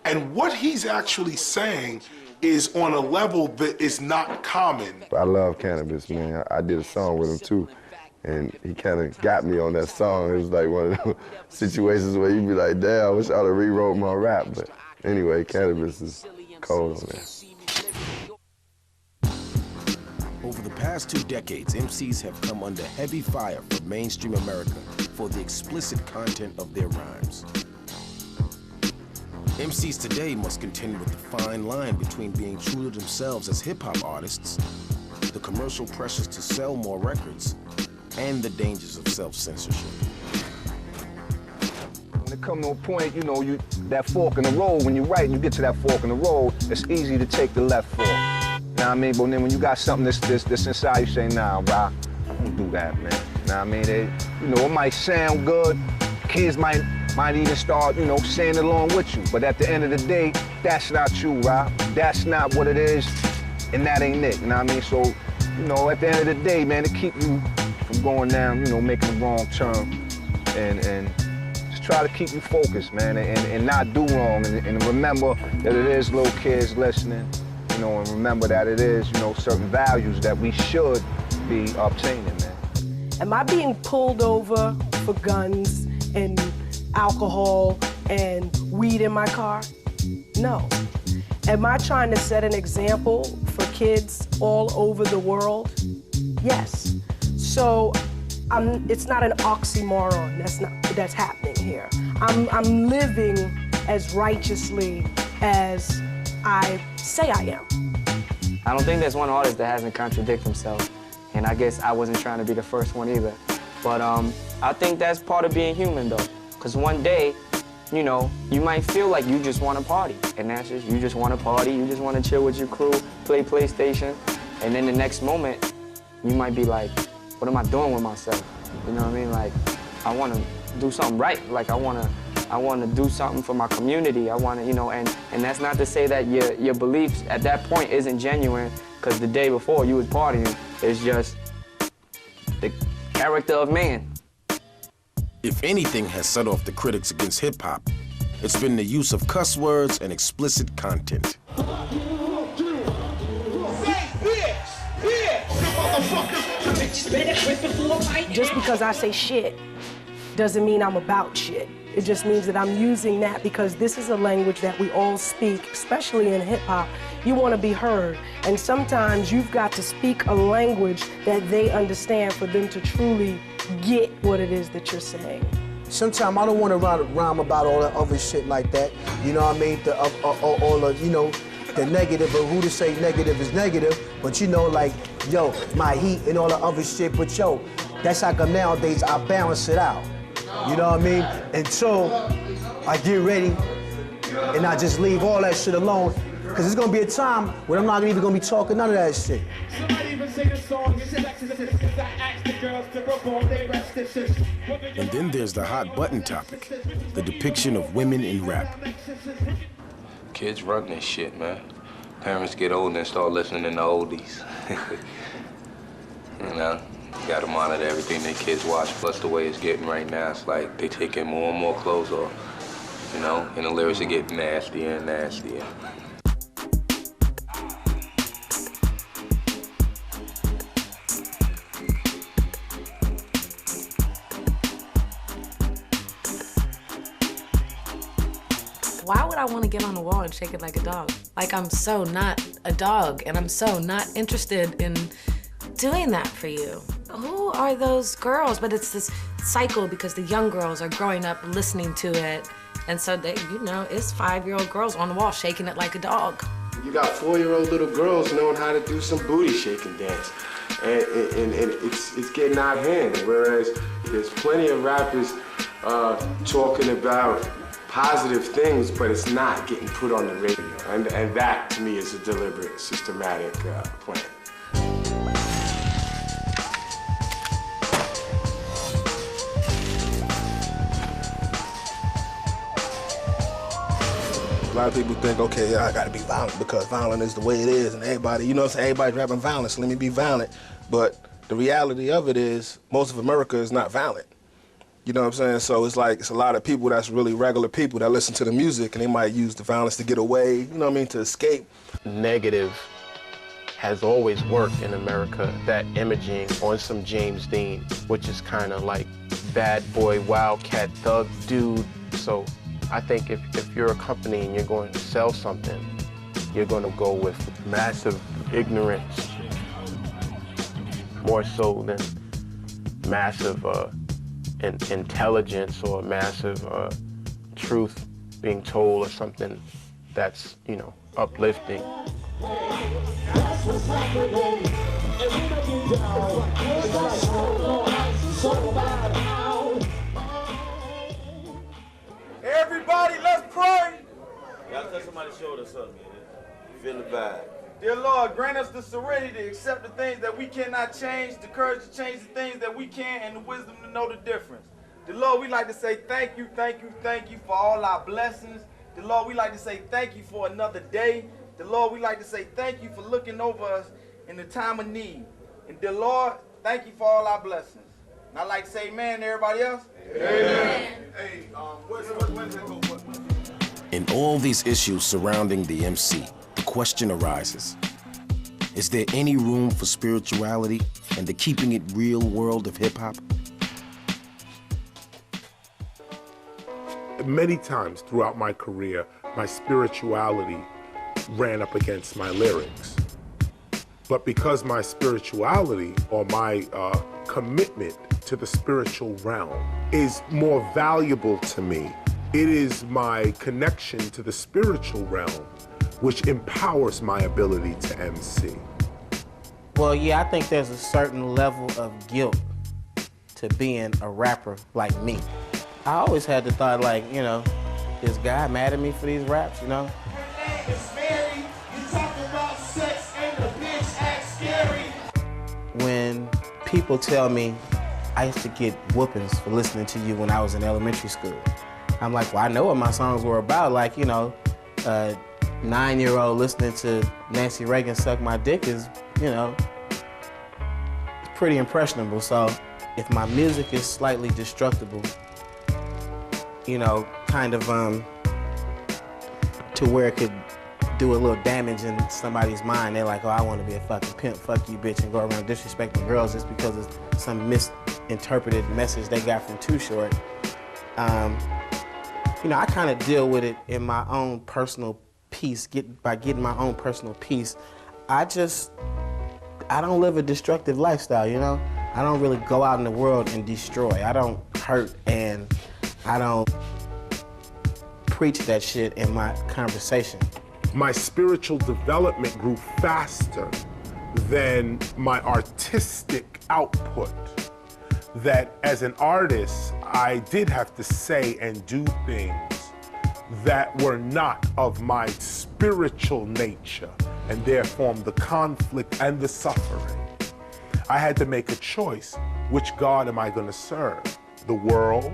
And what he's actually saying is on a level that is not common. I love Cannabis, man. I did a song with him too. And he kind of got me on that song. It was like one of those situations where you'd be like, damn, I wish I'd have rewrote my rap. But anyway, Cannabis is cold on that. Over the past 2 decades, MCs have come under heavy fire from mainstream America for the explicit content of their rhymes. MCs today must contend with the fine line between being true to themselves as hip-hop artists the commercial pressures to sell more records, and the dangers of self-censorship. When it comes to a point, you know, that fork in the road, when you write and you get to that fork in the road, it's easy to take the left fork. You know what I mean? But then when you got something that's inside, you say, nah, Rob, don't do that, man. You know what I mean? You know, it might sound good. Kids might even start, you know, saying it along with you. But at the end of the day, that's not you, Rob. That's not what it is, and that ain't it. You know what I mean? So, you know, at the end of the day, man, to keep you from going down, you know, making the wrong turn, and just try to keep you focused, man, and not do wrong, and remember that it is little kids listening, you know, and remember that it is, you know, certain values that we should be obtaining, man. Am I being pulled over for guns and alcohol and weed in my car? No. Am I trying to set an example for kids all over the world? Yes. So it's not an oxymoron that's happening here. I'm living as righteously as I say I am. I don't think there's one artist that hasn't contradicted himself, and I guess I wasn't trying to be the first one either. But I think that's part of being human, though, because one day, you know, you might feel like you just want to party, and that's just, you just want to party, you just want to chill with your crew, play PlayStation, and then the next moment, you might be like, what am I doing with myself? You know what I mean? Like, I want to do something right. Like, I want to do something for my community. I want to, you know, and that's not to say that your beliefs at that point isn't genuine, because the day before you was partying. It's just the character of man. If anything has set off the critics against hip-hop, it's been the use of cuss words and explicit content. Just because I say shit doesn't mean I'm about shit. It just means that I'm using that because this is a language that we all speak, especially in hip-hop. You want to be heard, and sometimes you've got to speak a language that they understand for them to truly get what it is that you're saying. Sometimes I don't want to rhyme about all that other shit like that. You know what I mean? All the, you know, the negative, or who to say negative is negative, but you know, like, yo, my heat and all the other shit, but yo, that's how come nowadays I balance it out. You know what I mean? Until I get ready and I just leave all that shit alone, because there's gonna be a time when I'm not even gonna be talking none of that shit. And then there's the hot button topic, the depiction of women in rap. Kids run this shit, man. Parents get older and start listening to oldies. You know, you gotta monitor everything their kids watch, plus the way it's getting right now, it's like they taking more and more clothes off, you know, and the lyrics are getting nastier and nastier. Why would I want to get on the wall and shake it like a dog? Like, I'm so not a dog, and I'm so not interested in doing that for you. Who are those girls? But it's this cycle because the young girls are growing up listening to it, and so they, you know, it's 5-year-old girls on the wall shaking it like a dog. You got 4-year-old little girls knowing how to do some booty shaking dance. And it's getting out of hand, whereas there's plenty of rappers talking about positive things, but it's not getting put on the radio. And that, to me, is a deliberate, systematic plan. A lot of people think, okay, I gotta be violent because violent is the way it is, and everybody, you know what I'm saying, everybody's rapping violence, so let me be violent. But the reality of it is, most of America is not violent. You know what I'm saying? So it's like, it's a lot of people that's really regular people that listen to the music, and they might use the violence to get away, you know what I mean, to escape. Negative has always worked in America, that imaging on some James Dean, which is kind of like bad boy, wildcat, thug dude. So I think if you're a company and you're going to sell something, you're going to go with massive ignorance, more so than massive intelligence or massive truth being told, or something that's, you know, uplifting. That's what's happening. Everybody, let's pray. Y'all cut somebody's shoulder or something. Feel the vibe. Dear Lord, grant us the serenity to accept the things that we cannot change, the courage to change the things that we can, and the wisdom to know the difference. Dear Lord, we like to say thank you, thank you, thank you for all our blessings. Dear Lord, we like to say thank you for another day. Dear Lord, we like to say thank you for looking over us in the time of need. And dear Lord, thank you for all our blessings. And I'd like to say amen to everybody else. Amen. Hey, when's that go for? In all these issues surrounding the MC, the question arises, is there any room for spirituality in the keeping it real world of hip-hop? Many times throughout my career, my spirituality ran up against my lyrics. But because my spirituality or my commitment to the spiritual realm is more valuable to me, it is my connection to the spiritual realm which empowers my ability to MC. Well, yeah, I think there's a certain level of guilt to being a rapper like me. I always had the thought, like, you know, is God mad at me for these raps, you know? When people tell me I used to get whoopings for listening to you when I was in elementary school, I'm like, well, I know what my songs were about. Like, you know, a 9-year-old listening to Nancy Reagan suck my dick is, you know, it's pretty impressionable. So if my music is slightly destructible, you know, kind of to where it could do a little damage in somebody's mind, they're like, oh, I want to be a fucking pimp, fuck you, bitch, and go around disrespecting girls just because of some misinterpreted message they got from Too Short. You know, I kind of deal with it in my own personal peace, by getting my own personal peace. I don't live a destructive lifestyle, you know? I don't really go out in the world and destroy. I don't hurt, and I don't preach that shit in my conversation. My spiritual development grew faster than my artistic output. That as an artist, I did have to say and do things that were not of my spiritual nature, and therefore the conflict and the suffering. I had to make a choice. Which God am I going to serve? The world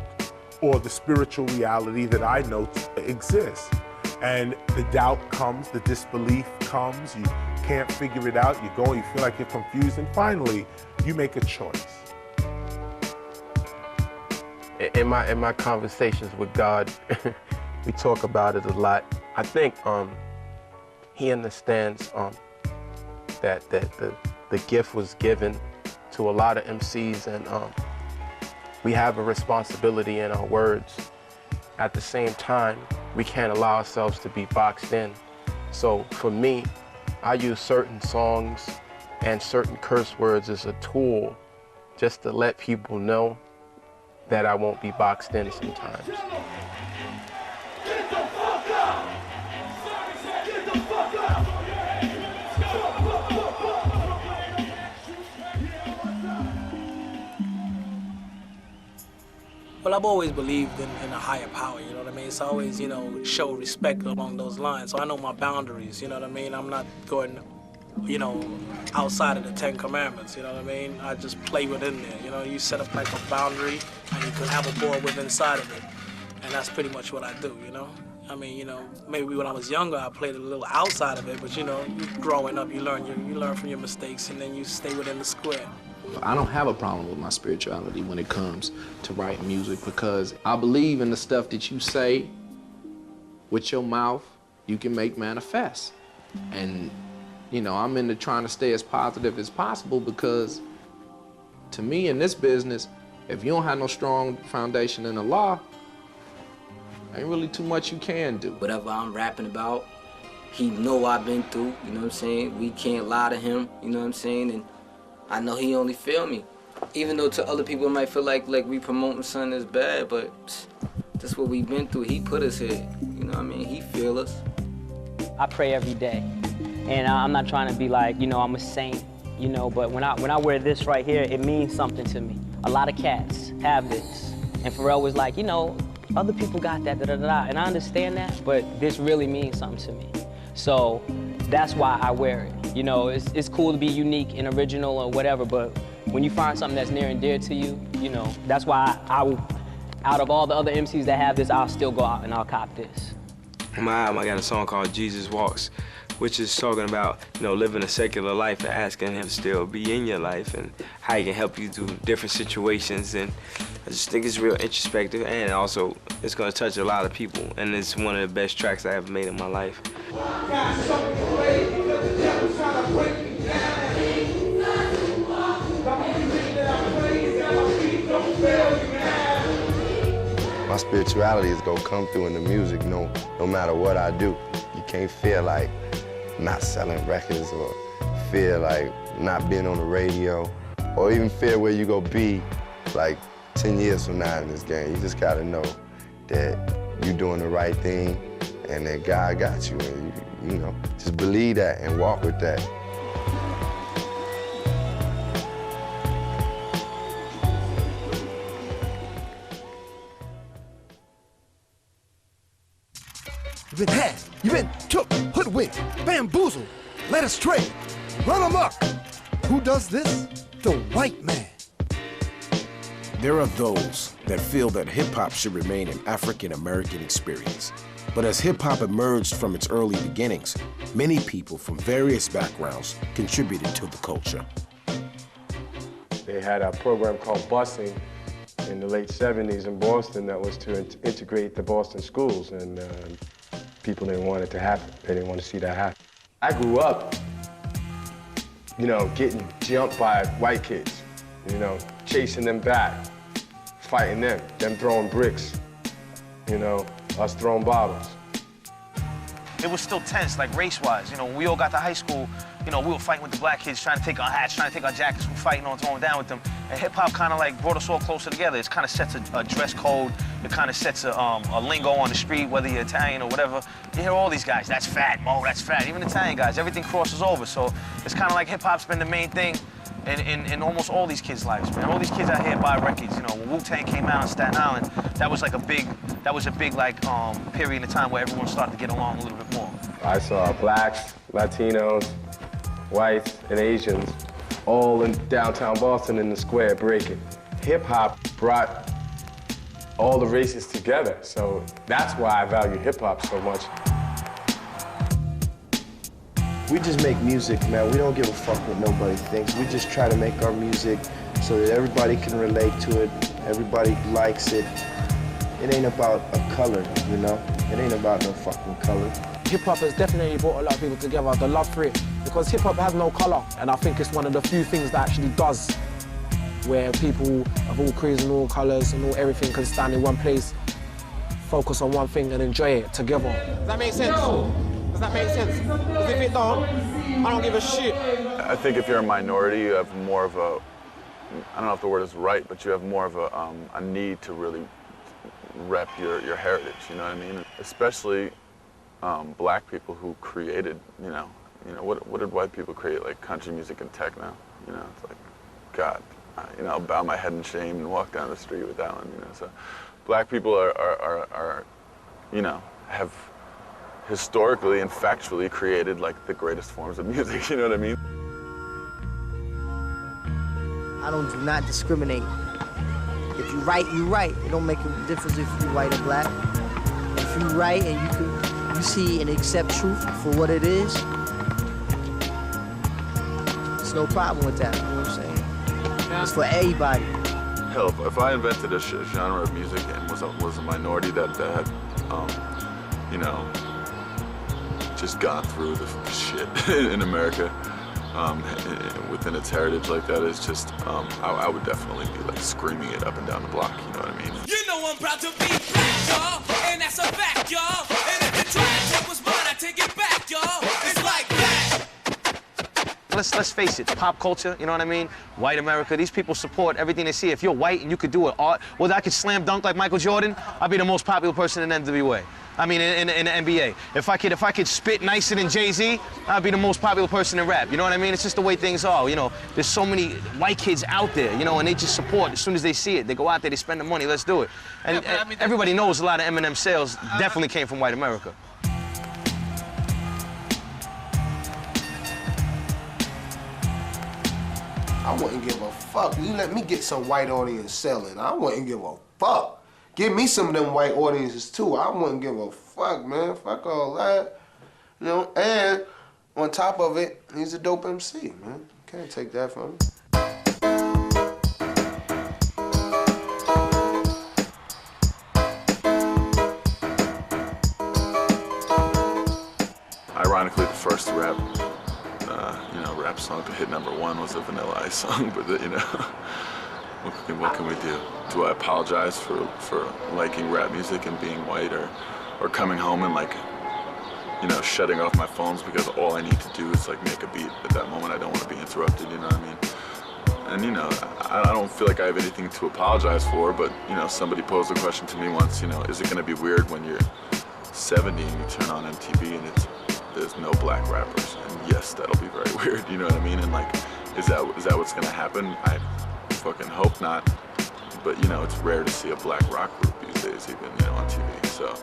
or the spiritual reality that I know exists? And the doubt comes, the disbelief comes, you can't figure it out, you go, you feel like you're confused, and finally, you make a choice. In my conversations with God, we talk about it a lot. I think he understands that the gift was given to a lot of MCs, and we have a responsibility in our words. At the same time, we can't allow ourselves to be boxed in. So for me, I use certain songs and certain curse words as a tool just to let people know that I won't be boxed in sometimes. Well, I've always believed in a higher power, you know what I mean? So I always, you know, show respect along those lines. So I know my boundaries, you know what I mean? I'm not going, you know, outside of the 10 Commandments, you know what I mean? I just play within there, you know? You set up like a boundary, and you can have a ball within inside of it. And that's pretty much what I do, you know? I mean, you know, maybe when I was younger, I played a little outside of it, but you know, growing up, you learn from your mistakes, and then you stay within the square. I don't have a problem with my spirituality when it comes to writing music, because I believe in the stuff that you say with your mouth, you can make manifest. And, you know, I'm into trying to stay as positive as possible, because to me in this business, if you don't have no strong foundation in the law, ain't really too much you can do. Whatever I'm rapping about, he know I've been through, you know what I'm saying? We can't lie to him, you know what I'm saying? And I know he only feel me. Even though to other people it might feel like we promoting something that's bad, but that's what we've been through. He put us here, you know what I mean? He feel us. I pray every day, and I'm not trying to be like, you know, I'm a saint, you know, but when I wear this right here, it means something to me. A lot of cats have this. And Pharrell was like, you know, other people got that, da-da-da-da, and I understand that, but this really means something to me. So that's why I wear it. You know, it's cool to be unique and original or whatever, but when you find something that's near and dear to you, you know, that's why I will, out of all the other MCs that have this, I'll still go out and I'll cop this. On my album, I got a song called Jesus Walks, which is talking about, you know, living a secular life and asking him to still be in your life and how he can help you through different situations. And I just think it's real introspective, and also it's gonna touch a lot of people, and it's one of the best tracks I ever made in my life. My spirituality is gonna come through in the music no matter what I do. You can't feel like not selling records or feel like not being on the radio or even feel where you gonna be like 10 years from now in this game. You just gotta know that you're doing the right thing and that God got you, and you know, just believe that and walk with that. You've been had, you've been took, hoodwinked, bamboozled, led astray, run amok. Who does this? The white man. There are those that feel that hip-hop should remain an African-American experience. But as hip-hop emerged from its early beginnings, many people from various backgrounds contributed to the culture. They had a program called Busing in the late 70s in Boston that was to integrate the Boston schools, and people didn't want it to happen. They didn't want to see that happen. I grew up, you know, getting jumped by white kids, you know, chasing them back, fighting them throwing bricks, you know, us throwing bottles. It was still tense, like race-wise. You know, when we all got to high school, you know, we were fighting with the black kids, trying to take our hats, trying to take our jackets, we were fighting on, throwing down with them. And hip-hop kind of like brought us all closer together. It kind of sets a dress code. It kind of sets a lingo on the street, whether you're Italian or whatever. You hear all these guys, that's fat, Mo, that's fat. Even Italian guys, everything crosses over. So it's kind of like hip-hop's been the main thing in almost all these kids' lives, man. All these kids out here buy records. You know, when Wu-Tang came out in Staten Island, that was like a big like period of time where everyone started to get along a little bit more. I saw blacks, Latinos, whites, and Asians all in downtown Boston in the square breaking. Hip-hop brought all the races together, so that's why I value hip-hop so much. We just make music, man. We don't give a fuck what nobody thinks. We just try to make our music so that everybody can relate to it, everybody likes it. It ain't about a color, you know? It ain't about no fucking color. Hip-hop has definitely brought a lot of people together, the love for it, because hip-hop has no color, and I think it's one of the few things that actually does, where people of all creeds and all colors and all everything can stand in one place, focus on one thing and enjoy it together. Does that make sense? Does that make sense? Because if it don't, I don't give a shit. I think if you're a minority, you have more of a, I don't know if the word is right, but you have more of a need to really rep your heritage, you know what I mean? Especially black people who created, you know, what did white people create, like country music and techno? You know, it's like, God, you know, I'll bow my head in shame and walk down the street with that one, you know. So black people are you know, have historically and factually created like the greatest forms of music, you know what I mean? I do not discriminate. If you right, you right. It don't make a difference if you white or black. If you right and you see and accept truth for what it is, there's no problem with that, you know what I'm saying? Yeah. It's for everybody. Hell, if I invented a genre of music and was a minority that had, you know, just gone through the shit in America, within its heritage like that, is just, I would definitely be like screaming it up and down the block, you know what I mean? You know I'm proud to be black, y'all, and that's a fact, y'all. And if you try to take what's mine, I take it back, y'all. It's like that. Let's face it, pop culture, you know what I mean? White America, these people support everything they see. If you're white and you could do it, art, whether I could slam dunk like Michael Jordan, I'd be the most popular person in NWA. I mean, in the NBA. If I could spit nicer than Jay-Z, I'd be the most popular person in rap. You know what I mean? It's just the way things are. You know, there's so many white kids out there, you know, and they just support as soon as they see it. They go out there, they spend the money, let's do it. And everybody knows a lot of Eminem sales definitely came from white America. I wouldn't give a fuck. You let me get some white audience selling. I wouldn't give a fuck. Give me some of them white audiences too. I wouldn't give a fuck, man. Fuck all that. You know, and on top of it, he's a dope MC, man. Can't take that from him. Ironically, the first rap song to hit #1 was a Vanilla Ice song, but you know, what can we do? Do I apologize for liking rap music and being white, or coming home and like, you know, shutting off my phones because all I need to do is like make a beat at that moment? I don't want to be interrupted, you know what I mean? And you know, I don't feel like I have anything to apologize for, but you know, somebody posed a question to me once, you know, is it going to be weird when you're 70 and you turn on MTV and there's no black rappers? And yes, that'll be very weird, you know what I mean? And like, is that what's gonna happen? I fucking hope not. But you know, it's rare to see a black rock group these days, even, you know, on TV, so.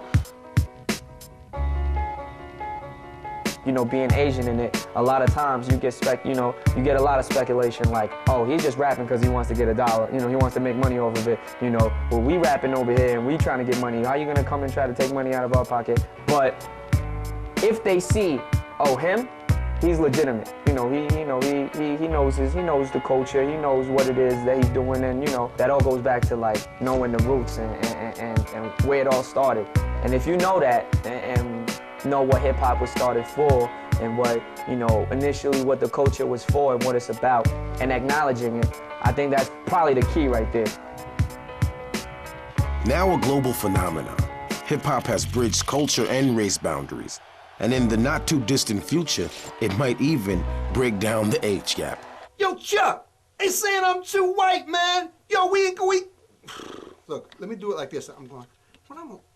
You know, being Asian in it, a lot of times you get a lot of speculation like, oh, he's just rapping because he wants to get $1. You know, he wants to make money off of it. You know, well, we rapping over here and we trying to get money. How you gonna come and try to take money out of our pocket? But if they see, oh, him, he's legitimate. You know, he knows the culture. He knows what it is that he's doing, and you know that all goes back to like knowing the roots and where it all started. And if you know that and know what hip hop was started for, and what, you know, initially what the culture was for and what it's about, and acknowledging it, I think that's probably the key right there. Now a global phenomenon, hip hop has bridged culture and race boundaries. And in the not too distant future, it might even break down the age gap. Yo, Chuck, they saying I'm too white, man. Yo, we. Look, let me do it like this. I'm gonna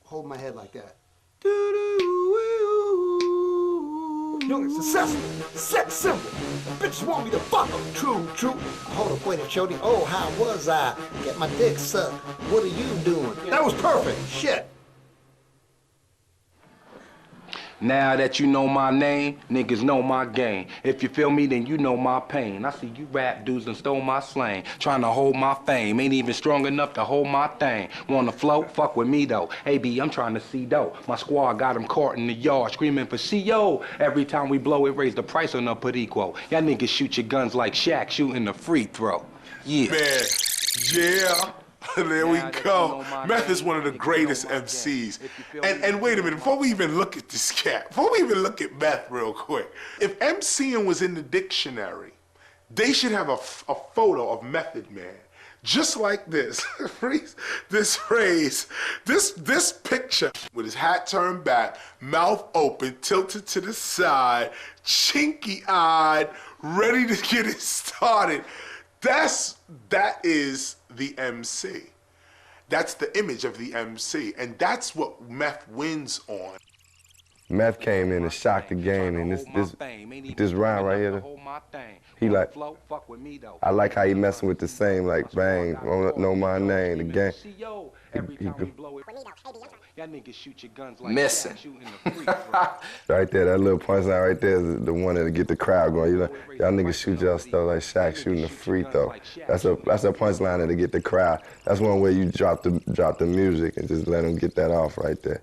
hold my head like that. Yo, it's successful. Sex simple. Bitches want me to fuck them. True. Hold up, wait a shorty. Oh, how was I? Get my dick sucked. What are you doing? That was perfect. Shit. Now that you know my name, niggas know my game. If you feel me, then you know my pain. I see you rap dudes and stole my slang. Trying to hold my fame, ain't even strong enough to hold my thing. Wanna float? Fuck with me though. Hey B, I'm trying to see dough. My squad got them caught in the yard screaming for CO. Every time we blow it, raise the price on up at equal. Y'all niggas shoot your guns like Shaq shooting the free throw. Yeah. Man, yeah. There we go. Meth is one of the greatest MCs. And wait a minute, before we even look at this cat, before we even look at Meth real quick, if MCing was in the dictionary, they should have a photo of Method Man. Just like this. This phrase, this picture with his hat turned back, mouth open, tilted to the side, chinky-eyed, ready to get it started. That is the MC. That's the image of the MC, and that's what Meth wins on. Meth came in and shocked the game, and this round right here, he like, I like how he messing with the same, like, bang, know my name, the game. Missing. Right there, that little punchline right there is the one that'll get the crowd going. You know, y'all niggas shoot y'all stuff like Shaq shooting a free throw. That's a punchline that'll get the crowd. That's one way you drop the music and just let them get that off right there.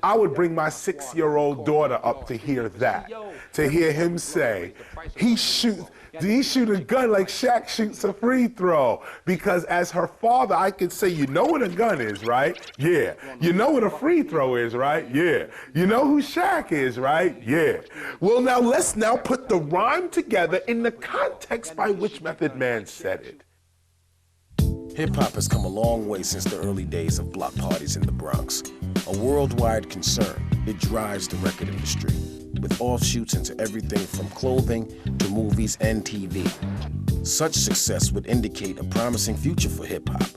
I would bring my 6-year-old daughter up to hear that, to hear him say, he shoot a gun like Shaq shoots a free throw. Because as her father, I could say, you know what a gun is, right? Yeah. You know what a free throw is, right? Yeah. You know who Shaq is, right? Yeah. Well, now let's put the rhyme together in the context by which Method Man said it. Hip-hop has come a long way since the early days of block parties in the Bronx. A worldwide concern, it drives the record industry, with offshoots into everything from clothing to movies and TV. Such success would indicate a promising future for hip-hop.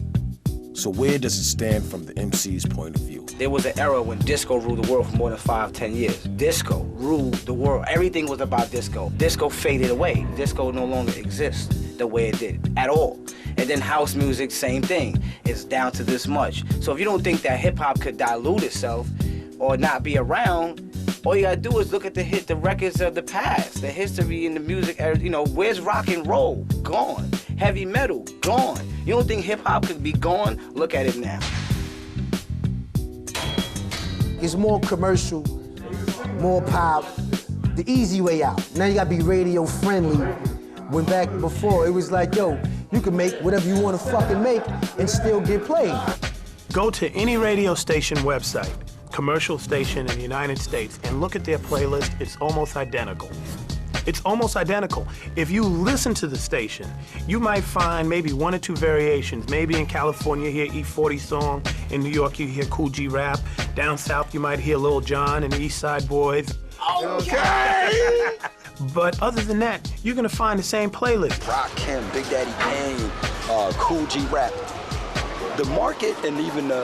So where does it stand from the MC's point of view? There was an era when disco ruled the world for more than 5-10 years. Disco ruled the world. Everything was about disco. Disco faded away. Disco no longer exists the way it did at all. And then house music, same thing. It's down to this much. So if you don't think that hip hop could dilute itself or not be around, all you gotta do is look at the records of the past, the history and the music. You know, where's rock and roll? Gone. Heavy metal? Gone. You don't think hip hop could be gone? Look at it now. It's more commercial, more pop, the easy way out. Now you gotta be radio friendly. When back before, it was like, yo, you can make whatever you wanna fucking make and still get played. Go to any radio station website, commercial station in the United States, and look at their playlist. It's almost identical. It's almost identical. If you listen to the station, you might find maybe 1 or 2 variations. Maybe in California you hear E40 song, in New York you hear Kool G rap, down south you might hear Lil Jon and the East Side Boys. Okay! But other than that, you're gonna find the same playlist. Rakim, Big Daddy Kane, Kool G rap. The market and even the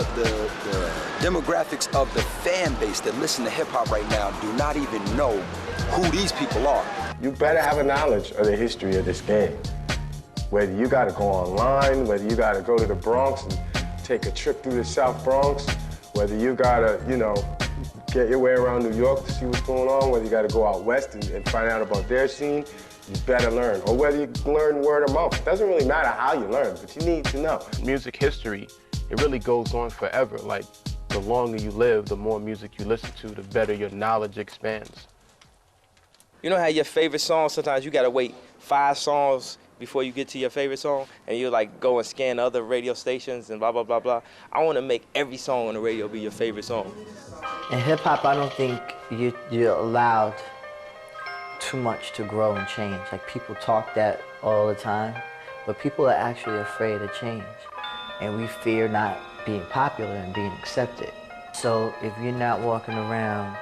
demographics of the fan base that listen to hip hop right now do not even know who these people are. You better have a knowledge of the history of this game. Whether you gotta go online, whether you gotta go to the Bronx and take a trip through the South Bronx, whether you gotta, you know, get your way around New York to see what's going on, whether you gotta go out west and find out about their scene, you better learn. Or whether you learn word of mouth. It doesn't really matter how you learn, but you need to know. Music history, it really goes on forever. Like, the longer you live, the more music you listen to, the better your knowledge expands. You know how your favorite song, sometimes you gotta wait 5 songs before you get to your favorite song, and you like go and scan other radio stations and blah, blah, blah, blah. I wanna make every song on the radio be your favorite song. In hip hop, I don't think you're allowed too much to grow and change. Like, people talk that all the time, but people are actually afraid of change. And we fear not being popular and being accepted. So if you're not walking around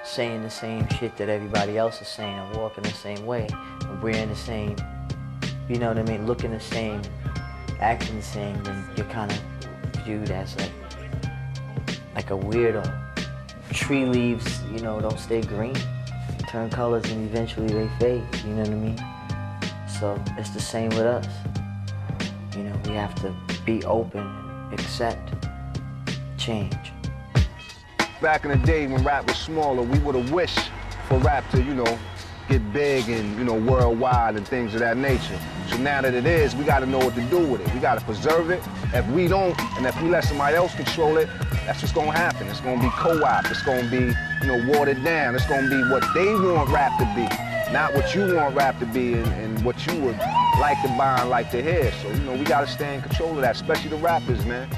saying the same shit that everybody else is saying and walking the same way and wearing the same, you know what I mean, looking the same, acting the same, then you're kind of viewed as like a weirdo. Tree leaves, you know, don't stay green. Turn colors and eventually they fade, you know what I mean? So it's the same with us. You know, we have to be open, accept change. Back in the day when rap was smaller, we would have wished for rap to, you know, get big and, you know, worldwide and things of that nature. So now that it is, we got to know what to do with it. We got to preserve it. If we don't, and if we let somebody else control it, that's what's going to happen. It's going to be co-op. It's going to be, you know, watered down. It's going to be what they want rap to be, not what you want rap to be and what you would like to buy and like to hear. So, you know, we got to stay in control of that, especially the rappers, man.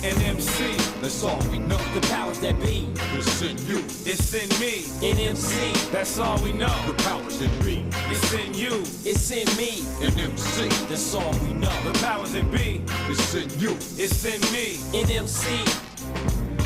An MC, that's all we know. The powers that be, it's in you, it's in me. An MC, that's all we know. The powers that be, it's in you, it's in me. An MC, that's all we know. The powers that be, it's in you, it's in me. An MC.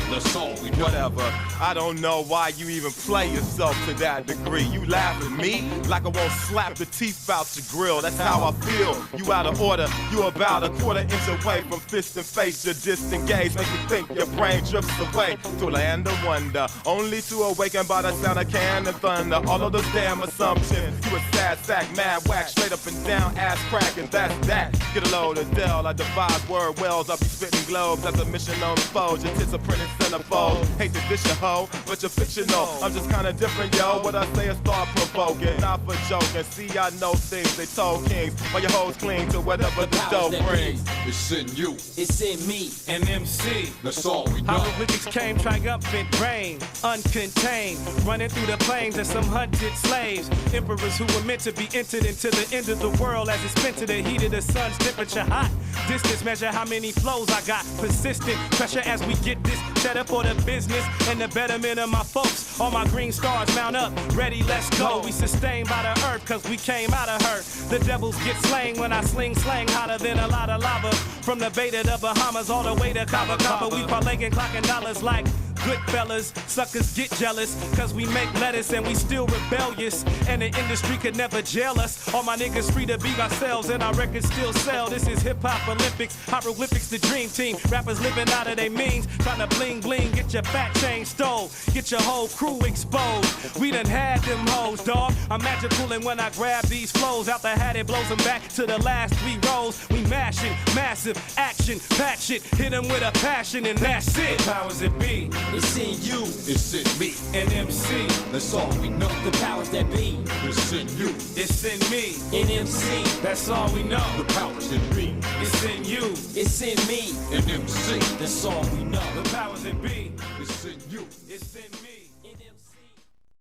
That's all we know. Whatever. I don't know why you even play yourself to that degree. You laugh at me like I won't slap the teeth out your grill. That's how I feel. You out of order. You about a quarter-inch away from fist and face. You're disengaged. Make you think your brain drifts away to land of wonder. Only to awaken by the sound of cannon thunder. All of those damn assumptions. You a sad sack, mad whack, straight up and down, ass crack, and that's that. Get a load of Dell. I devise word wells. I'll be spitting globes as a mission on the foes. Your tits are printed centerfold. Hate to dish your hoe, but you're fictional. I'm just kinda different, yo. What I say is thought provoking, not for joking. See, I know things they told kings, while your hoes cling to whatever the dough brings. It's in you, it's in me, an MC. That's all we know. Hieroglyphics came triumphant reign, uncontained, running through the plains as some hunted slaves. Emperors who were meant to be entered into the end of the world as it's spent to the heat of the sun's temperature hot. Distance measure how many flows I got. Persistent pressure as we get this cheddar better for the business and the betterment of my folks. All my green stars mount up, ready, let's go. We sustained by the earth cause we came out of her. The devils get slain when I sling slang hotter than a lot of lava. From the Bay to the Bahamas all the way to Cabo Cabo. We parlaying clocking dollars like good fellas. Suckers get jealous cause we make lettuce and we still rebellious. And the industry could never jail us. All my niggas free to be ourselves and our records still sell. This is Hip Hop Olympics, hieroglyphics the dream team. Rappers living out of their means, trying to bling bling, get your fat chain stole, get your whole crew exposed. We done had them hoes, dawg. I'm magical and when I grab these flows out the hat it blows them back to the last 3 rows. We mashing, massive action, pack shit, hit them with a passion and that's it. The powers that be, it's in you, it's in me, and MC. That's all we know. The powers that be, it's in you, it's in me, and MC. That's all we know. The powers that be, it's in you, it's in me, and MC. That's all we know. The powers that be, it's in you, it's in me.